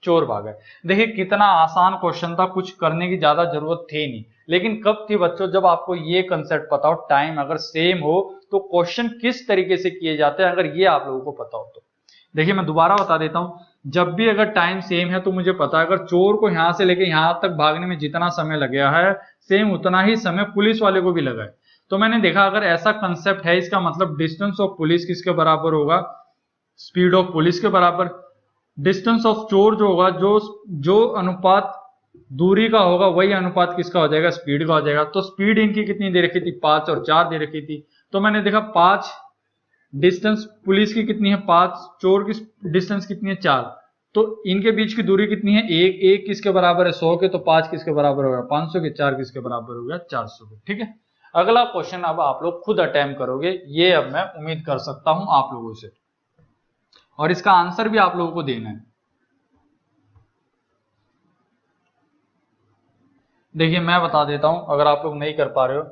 चोर भागा है। देखिए कितना आसान क्वेश्चन था, कुछ करने की ज्यादा जरूरत थी नहीं, लेकिन कब थी बच्चों, जब आपको ये कंसेप्ट पता हो, टाइम अगर सेम हो तो क्वेश्चन किस तरीके से किए जाते हैं, अगर ये आप लोगों को पता हो तो। देखिए मैं दोबारा बता देता हूं, जब भी अगर टाइम सेम है तो मुझे पता है अगर चोर को यहां से लेके यहां तक भागने में जितना समय लग गया है सेम उतना ही समय पुलिस वाले को भी लगा है। तो मैंने देखा अगर ऐसा कंसेप्ट है इसका मतलब डिस्टेंस ऑफ पुलिस किसके बराबर होगा, स्पीड ऑफ पुलिस के बराबर। डिस्टेंस ऑफ चोर जो होगा, जो अनुपात दूरी का होगा वही अनुपात किसका हो जाएगा, स्पीड का हो जाएगा। तो स्पीड इनकी कितनी दे रखी थी, 5 और 4 दे रखी थी। तो मैंने देखा 5, डिस्टेंस पुलिस की कितनी है 5, चोर की डिस्टेंस कितनी है 4, तो इनके बीच की दूरी कितनी है 1, 1 किसके बराबर है 100 के, तो 5 किसके बराबर होगा 500 के, 4 किसके बराबर हो गया 400 के। ठीक है, अगला क्वेश्चन अब आप लोग खुद अटेम्प्ट करोगे, ये अब मैं उम्मीद कर सकता हूं आप लोगों से। और इसका आंसर भी आप लोगों को देना है। देखिए मैं बता देता हूं अगर आप लोग नहीं कर पा रहे हो।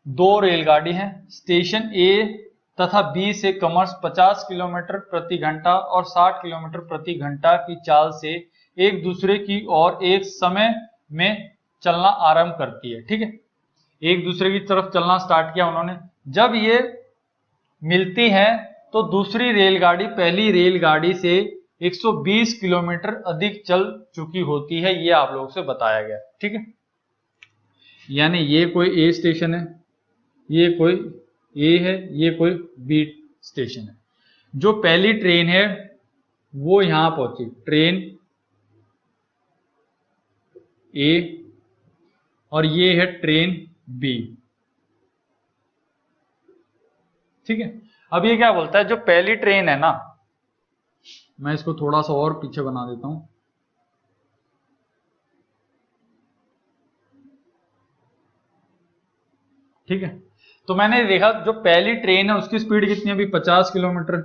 दो रेलगाड़ी हैं, स्टेशन ए तथा बी से क्रमश 50 किलोमीटर प्रति घंटा और 60 किलोमीटर प्रति घंटा की चाल से एक दूसरे की ओर एक समय में चलना आरंभ करती है। ठीक है, एक दूसरे की तरफ चलना स्टार्ट किया उन्होंने। जब ये मिलती है तो दूसरी रेलगाड़ी पहली रेलगाड़ी से 120 किलोमीटर अधिक चल चुकी होती है, ये आप लोगों से बताया गया। ठीक है, यानी ये कोई ए स्टेशन है, ये कोई ए है, ये कोई बी स्टेशन है। जो पहली ट्रेन है वो यहां पहुंची, ट्रेन ए, और ये है ट्रेन बी। ठीक है, अब ये क्या बोलता है, जो पहली ट्रेन है ना, मैं इसको थोड़ा सा और पीछे बना देता हूं। ठीक है, तो मैंने देखा जो पहली ट्रेन है उसकी स्पीड कितनी है अभी 50 किलोमीटर,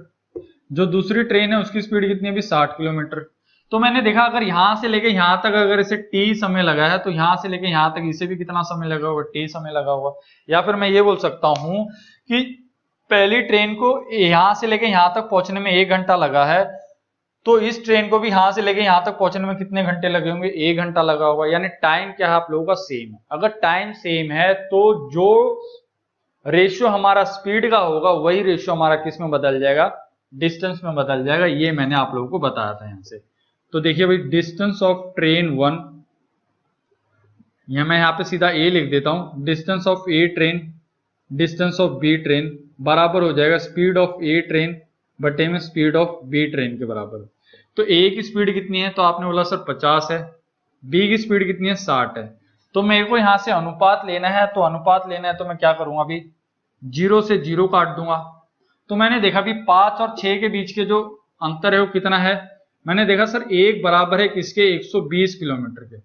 जो दूसरी ट्रेन है उसकी स्पीड कितनी है अभी 60 किलोमीटर। तो मैंने देखा अगर यहां से लेके यहां तक अगर इसे टी समय लगा है तो यहां से लेके यहां तक इसे भी कितना समय लगा होगा, टी समय लगा होगा। या फिर मैं ये बोल सकता हूं कि पहली ट्रेन को यहां से लेके यहां तक पहुंचने में 1 घंटा लगा है, तो इस ट्रेन को भी यहां से लेके यहां तक पहुंचने में कितने घंटे लगे होंगे, 1 घंटा लगा होगा। यानी टाइम क्या है आप लोगों का सेम है। अगर टाइम सेम है तो जो रेशियो हमारा स्पीड का होगा वही रेशियो हमारा किस में बदल जाएगा, डिस्टेंस में बदल जाएगा। ये मैंने आप लोगों को बताया था यहां से। तो देखिए भाई, डिस्टेंस ऑफ ट्रेन 1, मैं यहां पे सीधा ए लिख देता हूं, distance of A train distance of B train बराबर हो जाएगा स्पीड ऑफ ए ट्रेन बटे में स्पीड ऑफ बी ट्रेन के बराबर। तो ए की स्पीड कितनी है, तो आपने बोला सर 50 है, बी की स्पीड कितनी है 60 है। तो मेरे को यहां से अनुपात लेना है, तो अनुपात लेना है तो मैं क्या करूंगा, अभी 0 से 0 काट दूंगा। तो मैंने देखा अभी 5 और 6 के बीच के जो अंतर है वो कितना है, मैंने देखा सर 1 बराबर है किसके, 120 किलोमीटर के।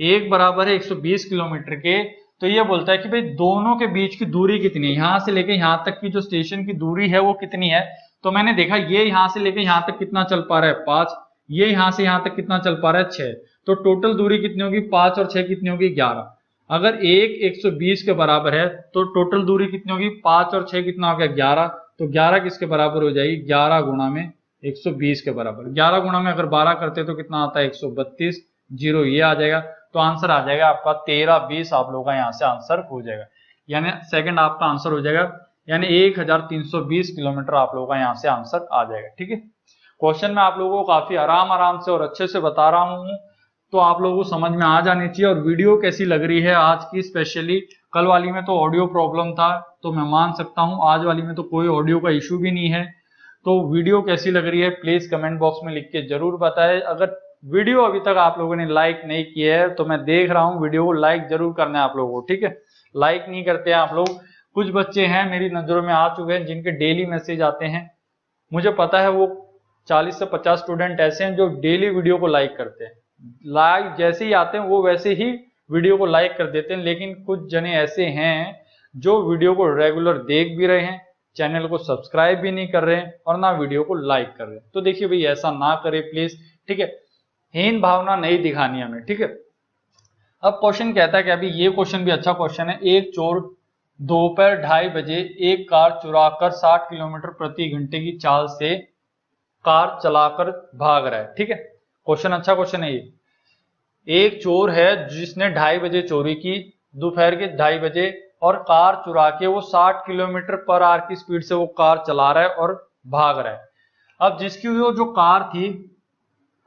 1 बराबर है 120 किलोमीटर के। तो ये बोलता है कि भाई दोनों के बीच की दूरी कितनी है, यहां से लेके यहां तक की जो स्टेशन की दूरी है वो कितनी है। तो मैंने देखा ये यहां से लेके यहां तक कितना चल पा रहा है 5, ये यहां से यहां तक कितना चल पा रहा है 6। तो टोटल दूरी कितनी होगी, 5 और 6 कितनी होगी 11। अगर 1 120 के बराबर है तो टोटल दूरी कितनी होगी, 5 और 6 कितना हो गया 11। तो 11 किसके बराबर हो जाएगी, 11 गुणा में 120 के बराबर। 11 गुणा में अगर 12 करते तो कितना आता है 132, 0 ये आ जाएगा। तो आंसर आ जाएगा आपका 13-20, आप लोगों का यहाँ से आंसर हो जाएगा। यानी सेकंड आपका आंसर हो जाएगा, यानी 1320 किलोमीटर आप लोगों का यहाँ से आंसर आ जाएगा। ठीक है, क्वेश्चन में आप लोगों को काफी आराम से और अच्छे से बता रहा हूँ, तो आप लोगों को समझ में आ जानी चाहिए। और वीडियो कैसी लग रही है आज की, स्पेशली कल वाली में तो ऑडियो प्रॉब्लम था, तो मैं मान सकता हूँ आज वाली में तो कोई ऑडियो का इश्यू भी नहीं है। तो वीडियो कैसी लग रही है प्लीज कमेंट बॉक्स में लिख के जरूर बताएं। अगर वीडियो अभी तक आप लोगों ने लाइक नहीं किया है तो मैं देख रहा हूँ, वीडियो को लाइक जरूर करना है आप लोगों को। ठीक है, लाइक नहीं करते हैं आप लोग। कुछ बच्चे हैं मेरी नजरों में आ चुके हैं जिनके डेली मैसेज आते हैं, मुझे पता है वो 40 से 50 स्टूडेंट ऐसे हैं जो डेली वीडियो को लाइक करते हैं। लाइक जैसे ही आते हैं वो वैसे ही वीडियो को लाइक कर देते हैं। लेकिन कुछ जने ऐसे हैं जो वीडियो को रेगुलर देख भी रहे हैं, चैनल को सब्सक्राइब भी नहीं कर रहे हैं और ना वीडियो को लाइक कर रहे हैं। तो देखिए भाई ऐसा ना करे प्लीज। ठीक है, हीन भावना नहीं दिखानी हमें। ठीक है, अब क्वेश्चन कहता है कि अभी ये क्वेश्चन भी अच्छा क्वेश्चन है। एक चोर दोपहर 2:30 बजे एक कार चुराकर 60 किलोमीटर प्रति घंटे की चाल से कार चलाकर भाग रहा है। ठीक है, क्वेश्चन अच्छा क्वेश्चन है ये। एक चोर है जिसने 2:30 बजे चोरी की, दोपहर के 2:30 बजे, और कार चुरा के वो 60 किलोमीटर पर आवर की स्पीड से वो कार चला रहा है और भाग रहा है। अब जिसकी वो जो कार थी,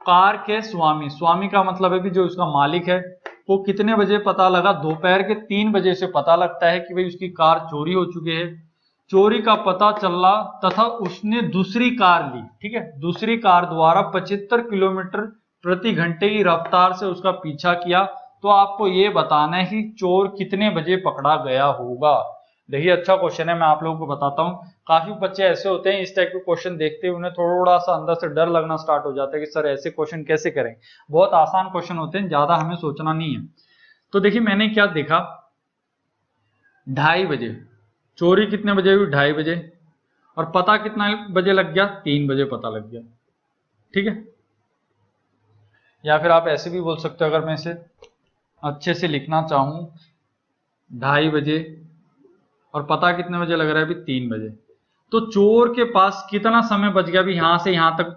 कार के स्वामी का मतलब है कि जो उसका मालिक है, वो कितने बजे पता लगा, दोपहर के 3 बजे से पता लगता है कि भाई उसकी कार चोरी हो चुकी है। चोरी का पता चला तथा उसने दूसरी कार ली। ठीक है, दूसरी कार द्वारा 75 किलोमीटर प्रति घंटे की रफ्तार से उसका पीछा किया। तो आपको ये बताना है कि चोर कितने बजे पकड़ा गया होगा। देखिए अच्छा क्वेश्चन है, मैं आप लोगों को बताता हूँ। काफी बच्चे ऐसे होते हैं इस टाइप के क्वेश्चन देखते हुए उन्हें थोड़ा सा अंदर से डर लगना स्टार्ट हो जाता है कि सर ऐसे क्वेश्चन कैसे करें। बहुत आसान क्वेश्चन होते हैं, ज्यादा हमें सोचना नहीं है। तो देखिए मैंने क्या देखा, 2:30 बजे चोरी कितने बजे हुई, 2:30 बजे, और पता कितना बजे लग गया, 3 बजे पता लग गया। ठीक है, या फिर आप ऐसे भी बोल सकते हो, अगर मैं इसे अच्छे से लिखना चाहूं 2:30 बजे और पता कितने बजे लग रहा है अभी 3 बजे, तो चोर के पास कितना समय बच गया अभी यहां से यहां तक।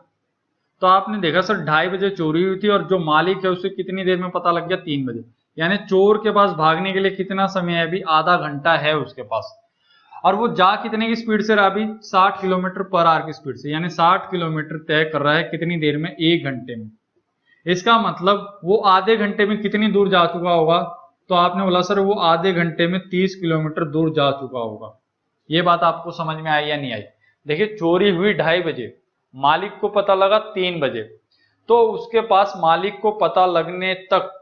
तो आपने देखा सर 2:30 बजे चोरी हुई थी और जो मालिक है उसे कितनी देर में पता लग गया, 3 बजे। यानी चोर के पास भागने के लिए कितना समय है अभी, आधा घंटा है उसके पास। और वो जा कितने की स्पीड से रहा अभी, 60 किलोमीटर पर आवर की स्पीड से, यानी 60 किलोमीटर तय कर रहा है कितनी देर में, 1 घंटे में। इसका मतलब वो आधे घंटे में कितनी दूर जा चुका होगा, तो आपने बोला सर वो आधे घंटे में 30 किलोमीटर दूर जा चुका होगा। ये बात आपको समझ में आई या नहीं आई? देखिए चोरी हुई 2:30 बजे, मालिक को पता लगा 3 बजे, तो उसके पास मालिक को पता लगने तक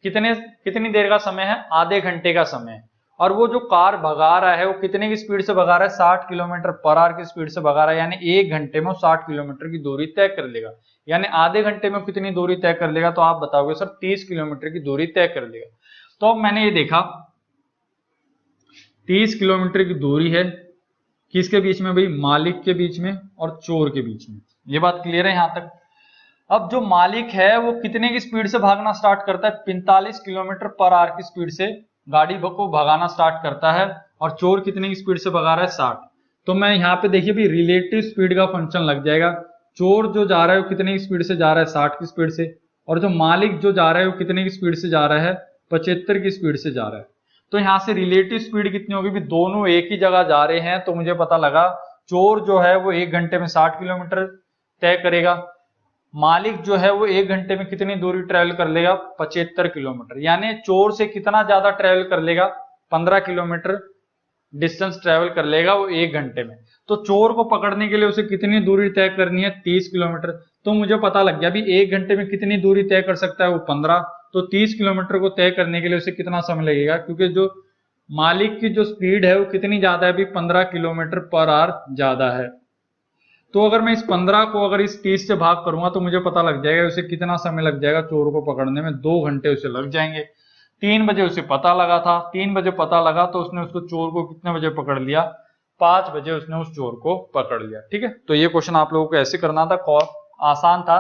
कितनी देर का समय है, आधे घंटे का समय है। और वो जो कार भगा रहा है वो कितने की स्पीड से भगा रहा है, 60 किलोमीटर पर आवर की स्पीड से भगा रहा है, यानी 1 घंटे में 60 किलोमीटर की दूरी तय कर लेगा। यानी आधे घंटे में कितनी दूरी तय कर लेगा, तो आप बताओगे सर 30 किलोमीटर की दूरी तय कर लेगा। तो अब मैंने ये देखा 30 किलोमीटर की दूरी है, किसके बीच में भाई, मालिक के बीच में और चोर के बीच में। ये बात क्लियर है यहां तक? अब जो मालिक है वो कितने की स्पीड से भागना स्टार्ट करता है, 45 किलोमीटर पर आवर की स्पीड से गाड़ी को भगाना स्टार्ट करता है, और चोर कितने की स्पीड से भगा रहा है, 60। तो मैं यहाँ पे देखिए भी रिलेटिव स्पीड का फंक्शन लग जाएगा। चोर जो जा रहा है वो कितने की स्पीड से जा रहा है, 60 की स्पीड से, और जो मालिक जो जा रहा है वो कितने की स्पीड से जा रहा है, 75 की स्पीड से जा रहा है। तो यहाँ से रिलेटिव स्पीड कितनी होगी भी, दोनों एक ही जगह जा रहे हैं, तो मुझे पता लगा चोर जो है वो 1 घंटे में 60 किलोमीटर तय करेगा, मालिक जो है वो 1 घंटे में कितनी दूरी ट्रेवल कर लेगा, 75 किलोमीटर। यानी चोर से कितना ज्यादा ट्रेवल कर लेगा, 15 किलोमीटर डिस्टेंस ट्रेवल कर लेगा वो 1 घंटे में। तो चोर को पकड़ने के लिए उसे कितनी दूरी तय करनी है, 30 किलोमीटर। तो मुझे पता लग गया अभी 1 घंटे में कितनी दूरी तय कर सकता है वो, 15। तो 30 किलोमीटर को तय करने के लिए उसे कितना समय लगेगा, क्योंकि जो मालिक की जो स्पीड है वो कितनी ज्यादा है अभी, 15 किलोमीटर पर आवर ज्यादा है। तो अगर मैं इस 15 को अगर इस 30 से भाग करूंगा तो मुझे पता लग जाएगा उसे कितना समय लग जाएगा चोर को पकड़ने में, 2 घंटे उसे लग जाएंगे। 3 बजे उसे पता लगा था, 3 बजे पता लगा तो उसने उसको चोर को कितने बजे पकड़ लिया, 5 बजे उसने उस चोर को पकड़ लिया। ठीक है, तो ये क्वेश्चन आप लोगों को ऐसे करना था, आसान था।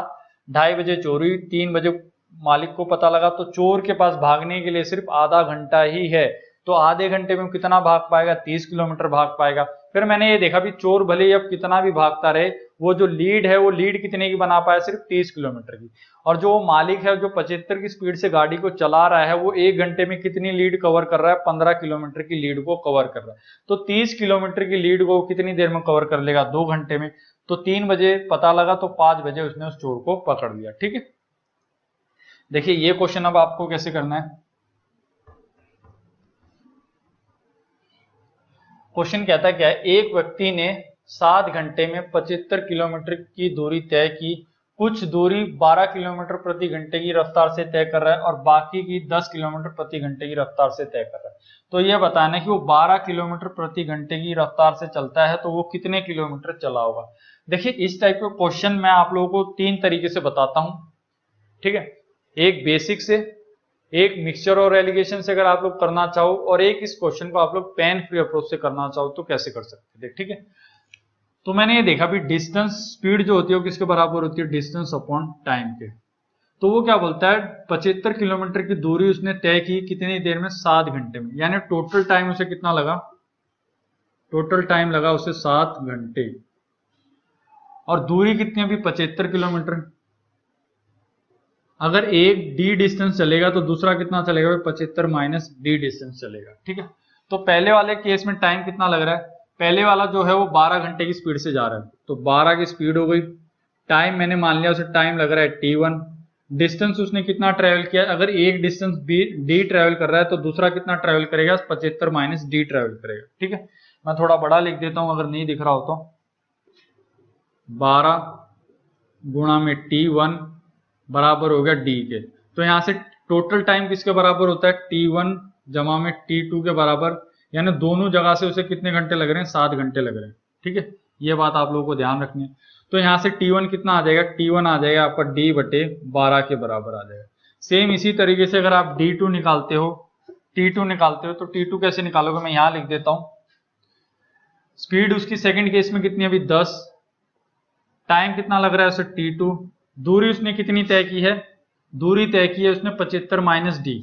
2:30 बजे चोरी, 3 बजे मालिक को पता लगा, तो चोर के पास भागने के लिए सिर्फ आधा घंटा ही है, तो आधे घंटे में कितना भाग पाएगा, 30 किलोमीटर भाग पाएगा। फिर मैंने ये देखा भी चोर भले ही अब कितना भी भागता रहे, वो जो लीड है वो लीड कितने की बना पाया, सिर्फ 30 किलोमीटर की। और जो मालिक है जो 75 की स्पीड से गाड़ी को चला रहा है वो 1 घंटे में कितनी लीड कवर कर रहा है, 15 किलोमीटर की लीड को कवर कर रहा है। तो 30 किलोमीटर की लीड को कितनी देर में कवर कर लेगा, 2 घंटे में। तो 3 बजे पता लगा तो 5 बजे उसने उस चोर को पकड़ लिया। ठीक है, देखिए ये क्वेश्चन अब आपको कैसे करना है। क्वेश्चन कहता क्या है, एक व्यक्ति ने 7 घंटे में 75 किलोमीटर की दूरी तय की, कुछ दूरी 12 किलोमीटर प्रति घंटे की रफ्तार से तय कर रहा है और बाकी की 10 किलोमीटर प्रति घंटे की रफ्तार से तय कर रहा है। तो यह बताना है कि वो 12 किलोमीटर प्रति घंटे की रफ्तार से चलता है तो वो कितने किलोमीटर चला होगा। देखिए इस टाइप का क्वेश्चन मैं आप लोगों को 3 तरीके से बताता हूं। ठीक है, एक बेसिक से, एक मिक्सचर और एलिगेशन से अगर आप लोग करना चाहो, और एक इस क्वेश्चन को आप लोग पेन फ्री अप्रोच से करना चाहो तो कैसे कर सकते हैं। ठीक है, तो मैंने ये देखा भी डिस्टेंस स्पीड जो होती है वो किसके बराबर होती है, डिस्टेंस अपॉन टाइम के। तो वो क्या बोलता है, 75 किलोमीटर की दूरी उसने तय की कितनी देर में, 7 घंटे में। यानी टोटल टाइम उसे कितना लगा, टोटल टाइम लगा उसे 7 घंटे। और दूरी कितनी अभी 75 किलोमीटर। अगर एक डी डिस्टेंस चलेगा तो दूसरा कितना चलेगा, 75 माइनस डी डिस्टेंस चलेगा। ठीक है, तो पहले वाले केस में टाइम कितना लग रहा है, पहले वाला जो है वो 12 घंटे की स्पीड से जा रहा है, तो 12 की स्पीड हो गई। टाइम मैंने मान लिया उसे टाइम लग रहा है t1। डिस्टेंस उसने कितना ट्रेवल किया, अगर एक डिस्टेंस डी ट्रेवल कर रहा है तो दूसरा कितना ट्रेवल करेगा, 75 माइनस डी ट्रेवल करेगा। ठीक है, मैं थोड़ा बड़ा लिख देता हूं अगर नहीं दिख रहा हो तो, 12 गुणा में t1 बराबर हो गया डी के। तो यहां से टोटल टाइम किसके बराबर होता है, t1 जमा में t2 के बराबर, यानी दोनों जगह से उसे कितने घंटे लग रहे हैं, 7 घंटे लग रहे हैं। ठीक है, ये बात आप लोगों को ध्यान रखनी है। तो यहां से t1 कितना आ जाएगा, t1 आ जाएगा आपका d बटे 12 के बराबर आ जाएगा। सेम इसी तरीके से अगर आप d2 निकालते हो, t2 निकालते हो तो t2 कैसे निकालोगे, मैं यहां लिख देता हूं स्पीड उसकी सेकंड केस में कितनी है अभी 10, टाइम कितना लग रहा है उसे t2, दूरी उसने कितनी तय की है, दूरी तय की है उसने 75 माइनस डी,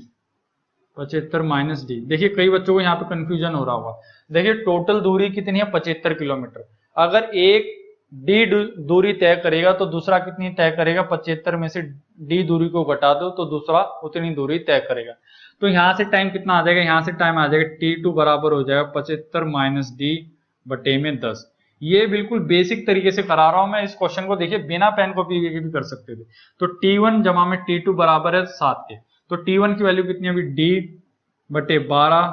75 माइनस डी। देखिए कई बच्चों को यहाँ पे कंफ्यूजन हो रहा होगा। देखिए टोटल दूरी कितनी है 75 किलोमीटर, अगर एक डी दूरी तय करेगा तो दूसरा कितनी तय करेगा, 75 में से डी दूरी को घटा दो तो दूसरा उतनी दूरी तय करेगा। तो यहाँ से टाइम कितना आ जाएगा, यहाँ से टाइम आ जाएगा t2 बराबर हो जाएगा 75 माइनस डी बटे में 10। ये बिल्कुल बेसिक तरीके से करा रहा हूं मैं इस क्वेश्चन को, देखिए बिना पेन कॉपी के भी कर सकते थे। तो t1 जमा में t2 बराबर है 7 के, तो t1 की वैल्यू कितनी है अभी d बटे 12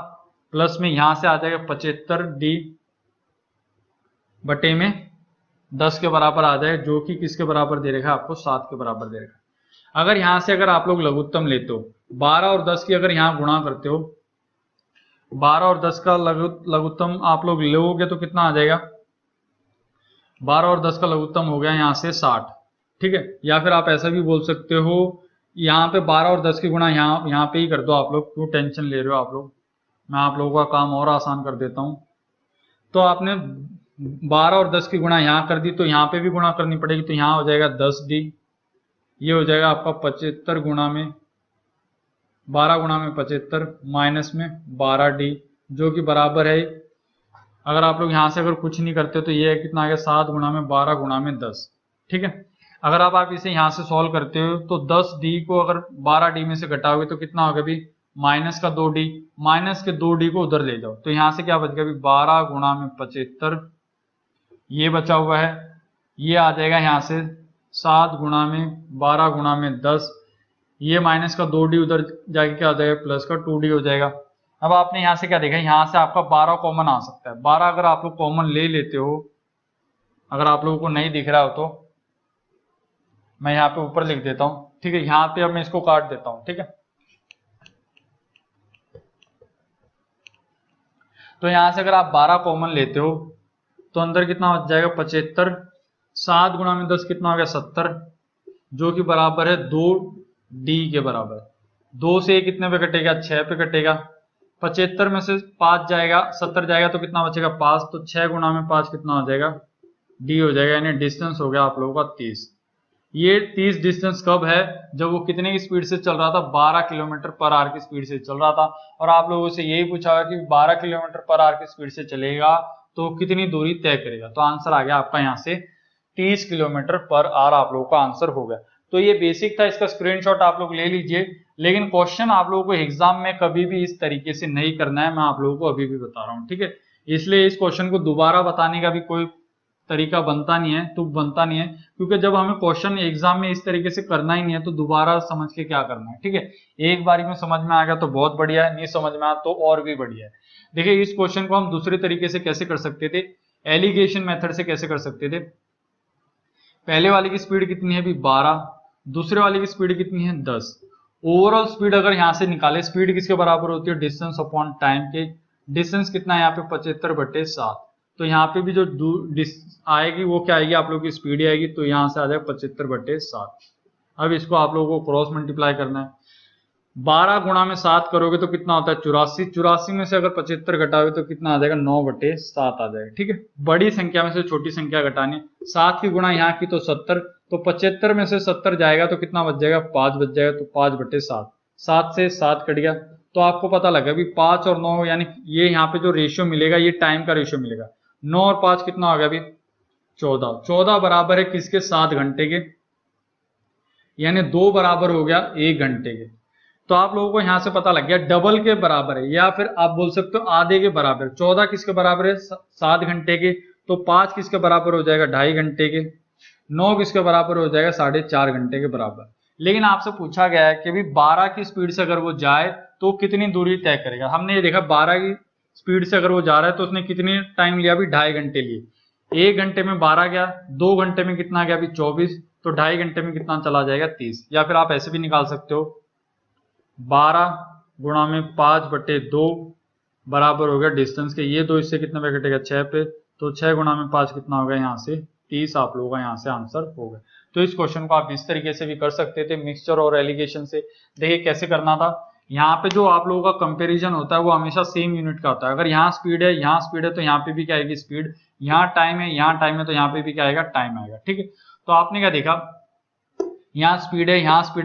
प्लस में यहां से आ जाएगा 75 d बटे में 10 के बराबर आ जाएगा, जो कि किसके बराबर दे रखा है आपको 7 के बराबर दे रखा है। अगर यहां से अगर आप लोग लघुत्तम लेते हो 12 और 10 की अगर यहां गुणा करते हो, 12 और 10 का लघुत्तम आप लोग लोगे तो कितना आ जाएगा, 12 और 10 का लघुत्तम हो गया यहाँ से 60, ठीक है। या फिर आप ऐसा भी बोल सकते हो यहाँ पे 12 और 10 की गुणा यहाँ पे ही कर दो आप लोग, क्यों टेंशन ले रहे हो आप लोग, मैं आप लोगों का काम और आसान कर देता हूँ। तो आपने 12 और 10 की गुणा यहाँ कर दी तो यहाँ पे भी गुणा करनी पड़ेगी, तो यहाँ हो जाएगा 10d, ये हो जाएगा आपका 75 गुणा में 12 गुणा में 75 माइनस में 12d, जो कि बराबर है, अगर आप लोग यहाँ से अगर कुछ नहीं करते तो ये है कितना आ गया 7 गुणा में 12 गुणा में 10, ठीक है। अगर आप इसे यहाँ से सॉल्व करते हो तो 10d को अगर 12d में से घटाओगे तो कितना होगा अभी माइनस का 2d, माइनस के 2d को उधर ले जाओ तो यहाँ से क्या बच गया अभी 12 गुणा में 75, ये बचा हुआ है, ये आ जाएगा यहाँ से 7 गुणा में 12 गुणा में 10, ये माइनस का 2d उधर जाके क्या आ जाएगा प्लस का 2d हो जाएगा। अब आपने यहाँ से क्या देखा, यहाँ से आपका 12 कॉमन आ सकता है, 12 अगर आप लोग कॉमन ले लेते हो, अगर आप लोगों को नहीं दिख रहा हो तो मैं यहाँ पे ऊपर लिख देता हूँ, ठीक है। यहाँ पे अब मैं इसको काट देता हूँ, ठीक है। तो यहाँ से अगर आप 12 कॉमन लेते हो तो अंदर कितना बच जाएगा 75, 7 गुणा में 10 कितना हो गया 70, जो कि बराबर है 2d के बराबर। 2 से कितने पे कटेगा 6 पे कटेगा, 75 में से 5 जाएगा 70 जाएगा तो कितना बचेगा 5, तो 6 गुणा में 5 कितना हो जाएगा d हो जाएगा, यानी डिस्टेंस हो गया आप लोगों का 30। ये 30 डिस्टेंस कब है, जब वो कितने की स्पीड से चल रहा था, 12 किलोमीटर पर आवर की स्पीड से चल रहा था। और आप लोगों से यही पूछा हुआ कि 12 किलोमीटर पर आवर की स्पीड से चलेगा तो कितनी दूरी तय करेगा, तो आंसर आ गया आपका यहाँ से 30 किलोमीटर पर आवर आप लोगों का आंसर हो गया। तो ये बेसिक था, इसका स्क्रीनशॉट आप लोग ले लीजिए, लेकिन क्वेश्चन आप लोगों को एग्जाम में कभी भी इस तरीके से नहीं करना है, मैं आप लोगों को अभी भी बता रहा हूँ, ठीक है। इसलिए इस क्वेश्चन को दोबारा बताने का भी कोई तरीका बनता नहीं है, तो बनता नहीं है, क्योंकि जब हमें क्वेश्चन एग्जाम में इस तरीके से करना ही नहीं है तो दोबारा समझ के क्या करना है, ठीक है। एक बारी में समझ में आ गया तो बहुत बढ़िया है, नहीं समझ में आया तो और भी बढ़िया है। देखिए इस क्वेश्चन को हम दूसरे तरीके से कैसे कर सकते थे, एलिगेशन मेथड से कैसे कर सकते थे। पहले वाले की स्पीड कितनी है अभी 12, दूसरे वाले की स्पीड कितनी है 10। ओवरऑल स्पीड अगर यहाँ से निकाले, स्पीड किसके बराबर होती है डिस्टेंस अपॉन टाइम के, डिस्टेंस कितना है यहाँ पे 75 बटे 7, तो यहाँ पे भी जो आएगी वो क्या आएगी आप लोगों की स्पीड आएगी, तो यहाँ से आ जाएगा 75 बटे 7। अब इसको आप लोगों को क्रॉस मल्टीप्लाई करना है, 12 गुणा में 7 करोगे तो कितना होता है 84, 84 में से अगर 75 घटाओगे तो कितना आ जाएगा 9 बटे 7 आ जाएगा, ठीक है। बड़ी संख्या में से छोटी संख्या घटानी, 7 की गुणा यहाँ की तो 70, तो 75 में से 70 जाएगा तो कितना बच जाएगा 5 बच जाएगा, तो 5 बटे 7, 7 से 7 कट गया, तो आपको पता लगा अभी 5 और 9, यानी ये यहाँ पे जो रेशियो मिलेगा ये टाइम का रेशियो मिलेगा, 9 और 5 कितना हो गया अभी 14, 14 बराबर है किसके 7 घंटे के, यानी 2 बराबर हो गया 1 घंटे के। तो आप लोगों को यहां से पता लग गया डबल के बराबर है, या फिर आप बोल सकते हो आधे के बराबर। 14 किसके बराबर है 7 घंटे के, तो 5 किसके बराबर हो जाएगा 2.5 घंटे के, 9 किसके बराबर हो जाएगा 4.5 घंटे के बराबर। लेकिन आपसे पूछा गया है कि भी 12 की स्पीड से अगर वो जाए तो कितनी दूरी तय करेगा। हमने ये देखा 12 की स्पीड से अगर वो जा रहा है तो उसने कितनी टाइम लिया अभी 2.5 घंटे लिए, 1 घंटे में 12 गया, 2 घंटे में कितना गया अभी 24, तो 2.5 घंटे में कितना चला जाएगा 30। या फिर आप ऐसे भी निकाल सकते हो 12 गुणा में 5 बटे 2 बराबर हो गया डिस्टेंस के, ये 2 इससे कितने पे कटेगा 6 पे, तो 6 गुणा में 5 कितना होगा यहाँ से 30, आप लोगों का यहाँ से आंसर होगा। तो इस क्वेश्चन को आप इस तरीके से भी कर सकते थे मिक्सचर और एलिगेशन से। देखिए कैसे करना था, यहाँ पे जो आप लोगों का कंपैरिजन होता है वो हमेशा सेम यूनिट का होता है। अगर यहाँ स्पीड है तो यहाँ पे भी क्या आएगी स्पीड, यहाँ टाइम है तो यहाँ पे भी क्या आएगा टाइम आएगा। ठीक है, तो आपने क्या देखा, यहाँ स्पीड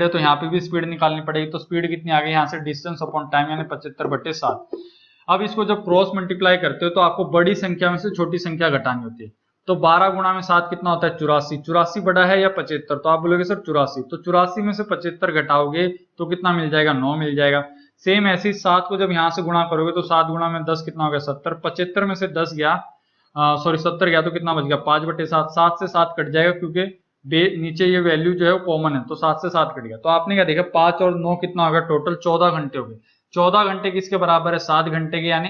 है तो यहाँ पे भी स्पीड निकालनी पड़ेगी। तो स्पीड कितनी आ गई यहाँ से, डिस्टेंस अपॉन टाइम यानी 75/7। अब इसको जब क्रॉस मल्टीप्लाई करते हो तो आपको बड़ी संख्या में से छोटी संख्या घटानी होती है। तो 12 गुणा में 7 कितना होता है 84। 84 बड़ा है या 75, तो आप बोलोगे सर 84, तो 84 में से 75 घटाओगे तो कितना मिल जाएगा 9 मिल जाएगा। सेम ऐसे ही 7 को जब यहाँ से गुणा करोगे तो 7 गुणा में 10 कितना हो गया 70। 75 में से 10 गया, सॉरी 70 गया तो कितना बच गया 5/7। 7 से 7 कट जाएगा क्योंकि नीचे ये वैल्यू जो है वो कॉमन है, तो 7 से 7 कट गया। तो आपने क्या देखा 5 और 9 कितना हो गया टोटल 14 घंटे हो गए। 14 घंटे किसके बराबर है 7 घंटे के, यानी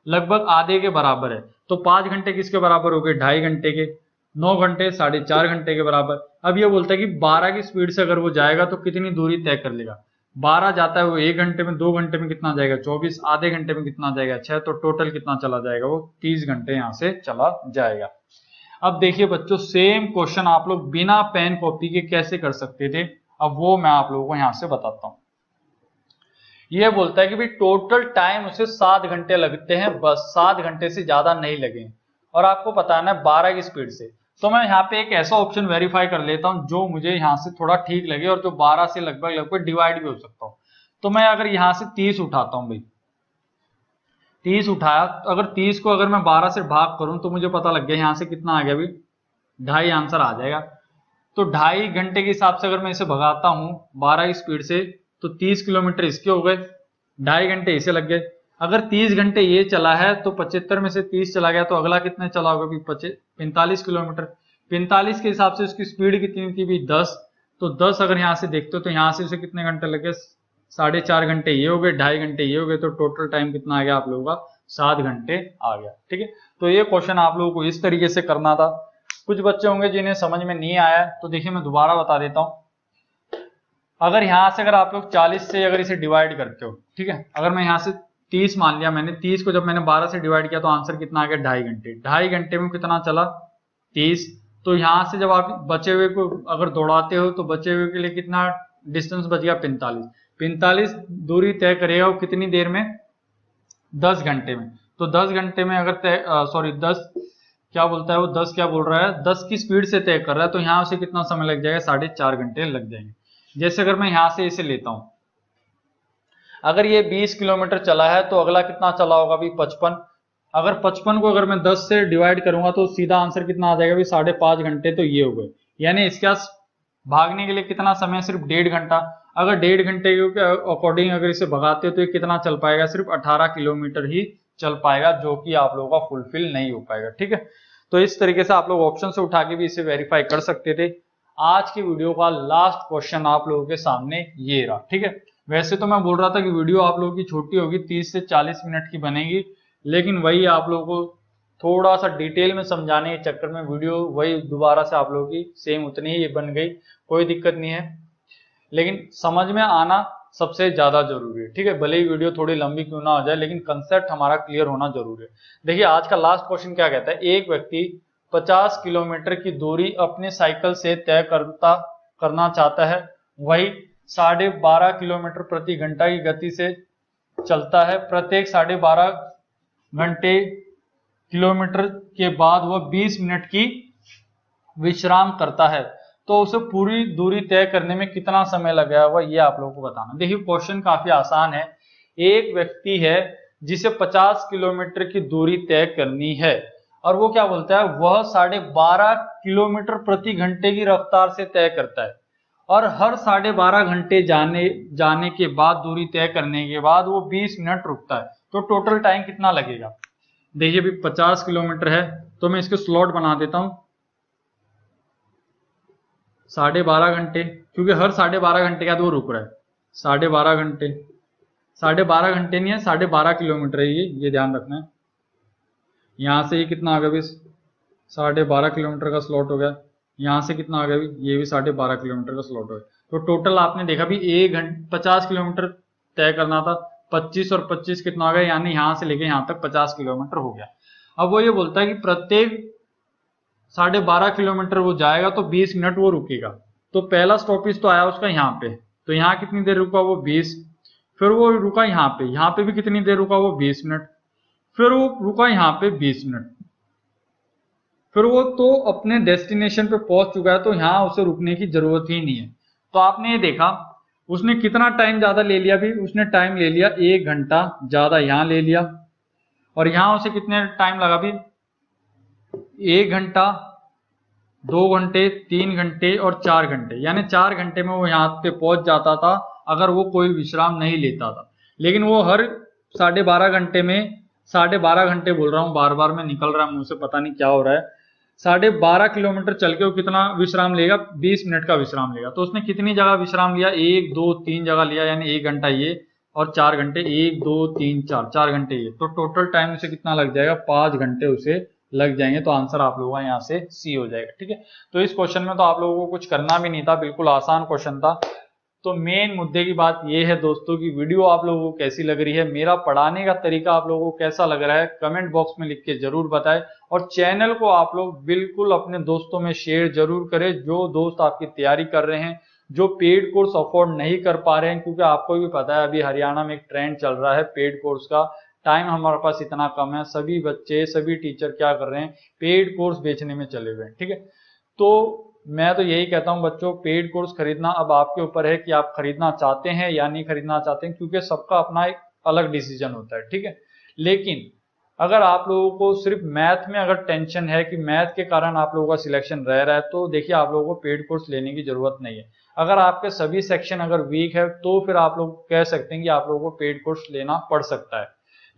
लगभग आधे के बराबर है। तो 5 घंटे किसके बराबर हो गए 2.5 घंटे के, 9 घंटे 4.5 घंटे के बराबर। अब ये बोलता है कि 12 की स्पीड से अगर वो जाएगा तो कितनी दूरी तय कर लेगा। 12 जाता है वो 1 घंटे में, 2 घंटे में कितना जाएगा 24, आधे घंटे में कितना जाएगा 6, तो टोटल कितना चला जाएगा वो 30 घंटे यहाँ से चला जाएगा। अब देखिए बच्चों, सेम क्वेश्चन आप लोग बिना पेन कॉपी के कैसे कर सकते थे, अब वो मैं आप लोगों को यहाँ से बताता हूँ। ये बोलता है कि भाई टोटल टाइम उसे 7 घंटे लगते हैं, बस 7 घंटे से ज्यादा नहीं लगे, और आपको बताना है 12 की स्पीड से। तो मैं यहाँ पे एक ऐसा ऑप्शन वेरीफाई कर लेता हूँ जो मुझे यहाँ से थोड़ा ठीक लगे और जो 12 से लगभग डिवाइड भी हो सकता हूँ। तो मैं अगर यहाँ से 30 उठाता हूँ, भाई 30 उठाया, अगर 30 को अगर मैं 12 से भाग करूं तो मुझे पता लग गया यहाँ से कितना आ गया भाई 2.5 आंसर आ जाएगा। तो 2.5 घंटे के हिसाब से अगर मैं इसे भगाता हूँ 12 की स्पीड से तो 30 किलोमीटर इसके हो गए, 2.5 घंटे इसे लग गए। अगर 30 घंटे ये चला है तो 75 में से 30 चला गया तो अगला कितने चला होगा भाई 45 किलोमीटर। 45 के हिसाब से उसकी स्पीड कितनी थी भाई 10, तो 10 अगर यहाँ से देखते हो तो यहाँ से उसे कितने घंटे लगे 4.5 घंटे ये हो गए, 2.5 घंटे ये हो गए, तो टोटल टाइम कितना आ गया आप लोगों का 7 घंटे आ गया। ठीक है, तो ये क्वेश्चन आप लोगों को इस तरीके से करना था। कुछ बच्चे होंगे जिन्हें समझ में नहीं आया, तो देखिए मैं दोबारा बता देता हूं। अगर यहाँ से अगर आप लोग 40 से अगर इसे डिवाइड करते हो, ठीक है, अगर मैं यहाँ से 30 मान लिया मैंने, 30 को जब मैंने 12 से डिवाइड किया तो आंसर कितना आ गया 2.5 घंटे। 2.5 घंटे में कितना चला 30, तो यहाँ से जब आप बचे हुए को अगर दौड़ाते हो तो बचे हुए के लिए कितना डिस्टेंस बच गया 45 दूरी तय करेगा वो कितनी देर में 10 घंटे में। तो 10 घंटे में अगर 10 क्या बोलता है वो 10 क्या बोल रहा है 10 की स्पीड से तय कर रहा है, तो यहाँ उसे कितना समय लग जाएगा 4.5 घंटे लग जाएंगे। जैसे अगर मैं यहाँ से इसे लेता हूं, अगर ये 20 किलोमीटर चला है तो अगला कितना चला होगा भाई 55। अगर 55 को अगर मैं 10 से डिवाइड करूंगा तो सीधा आंसर कितना आ जाएगा भाई 5.5 घंटे, तो ये हो गए। यानी इसके पास भागने के लिए कितना समय सिर्फ 1.5 घंटा। अगर 1.5 घंटे के अकॉर्डिंग अगर इसे भगाते हो तो ये कितना चल पाएगा सिर्फ 18 किलोमीटर ही चल पाएगा, जो कि आप लोगों का फुलफिल नहीं हो पाएगा। ठीक है, तो इस तरीके से आप लोग ऑप्शन से उठा के भी इसे वेरीफाई कर सकते थे। आज की वीडियो का लास्ट क्वेश्चन आप लोगों के सामने ये रहा। ठीक है, वैसे तो मैं बोल रहा था कि वीडियो आप लोगों की छोटी होगी, 30 से 40 मिनट की बनेगी, लेकिन वही आप लोगों को थोड़ा सा डिटेल में समझाने के चक्कर में वीडियो वही दोबारा से आप लोगों की सेम उतनी ही बन गई। कोई दिक्कत नहीं है, लेकिन समझ में आना सबसे ज्यादा जरूरी है। ठीक है, भले ही वीडियो थोड़ी लंबी क्यों ना हो जाए, लेकिन कंसेप्ट हमारा क्लियर होना जरूरी है। देखिए आज का लास्ट क्वेश्चन क्या कहता है, एक व्यक्ति 50 किलोमीटर की दूरी अपने साइकिल से तय करना चाहता है, वही 12.5 किलोमीटर प्रति घंटा की गति से चलता है। प्रत्येक 12.5 घंटे किलोमीटर के बाद वह 20 मिनट की विश्राम करता है, तो उसे पूरी दूरी तय करने में कितना समय लगा होगा ये आप लोगों को बताना। देखिए क्वेश्चन काफी आसान है। एक व्यक्ति है जिसे 50 किलोमीटर की दूरी तय करनी है, और वो क्या बोलता है वह 12.5 किलोमीटर प्रति घंटे की रफ्तार से तय करता है, और हर 12.5 घंटे जाने के बाद दूरी तय करने के बाद वो 20 मिनट रुकता है। तो टोटल टाइम कितना लगेगा। देखिए भी 50 किलोमीटर है तो मैं इसके स्लॉट बना देता हूं 12.5 घंटे, क्योंकि हर 12.5 घंटे के बाद वो रुक रहा है। 12.5 घंटे, 12.5 घंटे नहीं है 12.5 किलोमीटर है ये ध्यान रखना है। यहां से ये कितना आ गया भी 12.5 किलोमीटर का स्लॉट हो गया, यहां से कितना आ गया भी ये भी 12.5 किलोमीटर का स्लॉट हो गया। तो टोटल आपने देखा भी 1 घंटे 50 किलोमीटर तय करना था, 25 और 25 कितना आ गया, यानी यहां से लेके यहां तक 50 किलोमीटर हो गया। अब वो ये बोलता है कि प्रत्येक 12.5 किलोमीटर वो जाएगा तो 20 मिनट वो रुकेगा। तो पहला स्टॉपेज तो आया उसका यहाँ पे, तो यहाँ कितनी देर रुका वो 20, फिर वो रुका यहाँ पे भी कितनी देर रुका वो 20 मिनट, फिर वो रुका यहाँ पे 20 मिनट, फिर वो तो अपने डेस्टिनेशन पे पहुंच चुका है, तो यहाँ उसे रुकने की जरूरत ही नहीं है। तो आपने ये देखा उसने कितना टाइम ज्यादा ले लिया, भी उसने टाइम ले लिया 1 घंटा ज्यादा यहाँ ले लिया, और यहाँ उसे कितने टाइम लगा भी 1 घंटा, 2 घंटे, 3 घंटे और 4 घंटे, यानी 4 घंटे में वो यहाँ पे पहुंच जाता था अगर वो कोई विश्राम नहीं लेता था। लेकिन वो हर 12.5 घंटे में, 12.5 घंटे बोल रहा हूँ, बार बार में निकल रहा है मुंह से, पता नहीं क्या हो रहा है, 12.5 किलोमीटर चल के वो कितना विश्राम लेगा, 20 मिनट का विश्राम लेगा। तो उसने कितनी जगह विश्राम लिया, 1 2 3 जगह लिया, यानी 1 घंटा ये और 4 घंटे, 1 2 3 4 घंटे ये, तो टोटल टाइम उसे कितना लग जाएगा, 5 घंटे उसे लग जाएंगे। तो आंसर आप लोगों का यहाँ से सी हो जाएगा। ठीक है, तो इस क्वेश्चन में तो आप लोगों को कुछ करना भी नहीं था, बिल्कुल आसान क्वेश्चन था। तो मेन मुद्दे की बात यह है दोस्तों की वीडियो आप लोगों को कैसी लग रही है, मेरा पढ़ाने का तरीका आप लोगों को कैसा लग रहा है, कमेंट बॉक्स में लिख के जरूर बताएं। और चैनल को आप लोग बिल्कुल अपने दोस्तों में शेयर जरूर करें, जो दोस्त आपकी तैयारी कर रहे हैं, जो पेड कोर्स अफोर्ड नहीं कर पा रहे हैं, क्योंकि आपको भी पता है अभी हरियाणा में एक ट्रेंड चल रहा है पेड कोर्स का, टाइम हमारे पास इतना कम है, सभी बच्चे सभी टीचर क्या कर रहे हैं, पेड कोर्स बेचने में चले हुए हैं। ठीक है, तो मैं तो यही कहता हूं बच्चों, पेड कोर्स खरीदना अब आपके ऊपर है कि आप खरीदना चाहते हैं या नहीं खरीदना चाहते हैं, क्योंकि सबका अपना एक अलग डिसीजन होता है। ठीक है, लेकिन अगर आप लोगों को सिर्फ मैथ में अगर टेंशन है कि मैथ के कारण आप लोगों का सिलेक्शन रह रहा है, तो देखिए आप लोगों को पेड कोर्स लेने की जरूरत नहीं है। अगर आपके सभी सेक्शन अगर वीक है तो फिर आप लोग कह सकते हैं कि आप लोगों को पेड कोर्स लेना पड़ सकता है।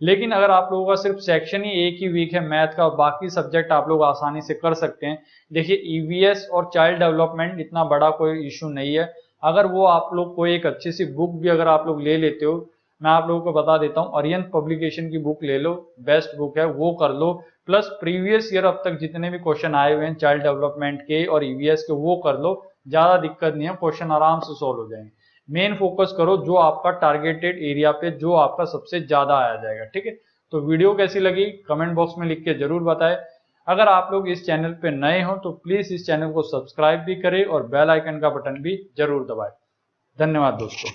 लेकिन अगर आप लोगों का सिर्फ सेक्शन ही एक ही वीक है मैथ का, और बाकी सब्जेक्ट आप लोग आसानी से कर सकते हैं। देखिए ईवीएस और चाइल्ड डेवलपमेंट इतना बड़ा कोई इशू नहीं है, अगर वो आप लोग कोई एक अच्छी सी बुक भी अगर आप लोग ले लेते हो, मैं आप लोगों को बता देता हूँ, अरिहंत पब्लिकेशन की बुक ले लो, बेस्ट बुक है, वो कर लो, प्लस प्रीवियस ईयर अब तक जितने भी क्वेश्चन आए हुए हैं चाइल्ड डेवलपमेंट के और ईवीएस के वो कर लो, ज्यादा दिक्कत नहीं है, क्वेश्चन आराम से सोल्व हो जाएंगे। मेन फोकस करो जो आपका टारगेटेड एरिया पे जो आपका सबसे ज्यादा आया जाएगा। ठीक है, तो वीडियो कैसी लगी कमेंट बॉक्स में लिख के जरूर बताएं। अगर आप लोग इस चैनल पे नए हो तो प्लीज इस चैनल को सब्सक्राइब भी करें और बेल आइकन का बटन भी जरूर दबाएं। धन्यवाद दोस्तों।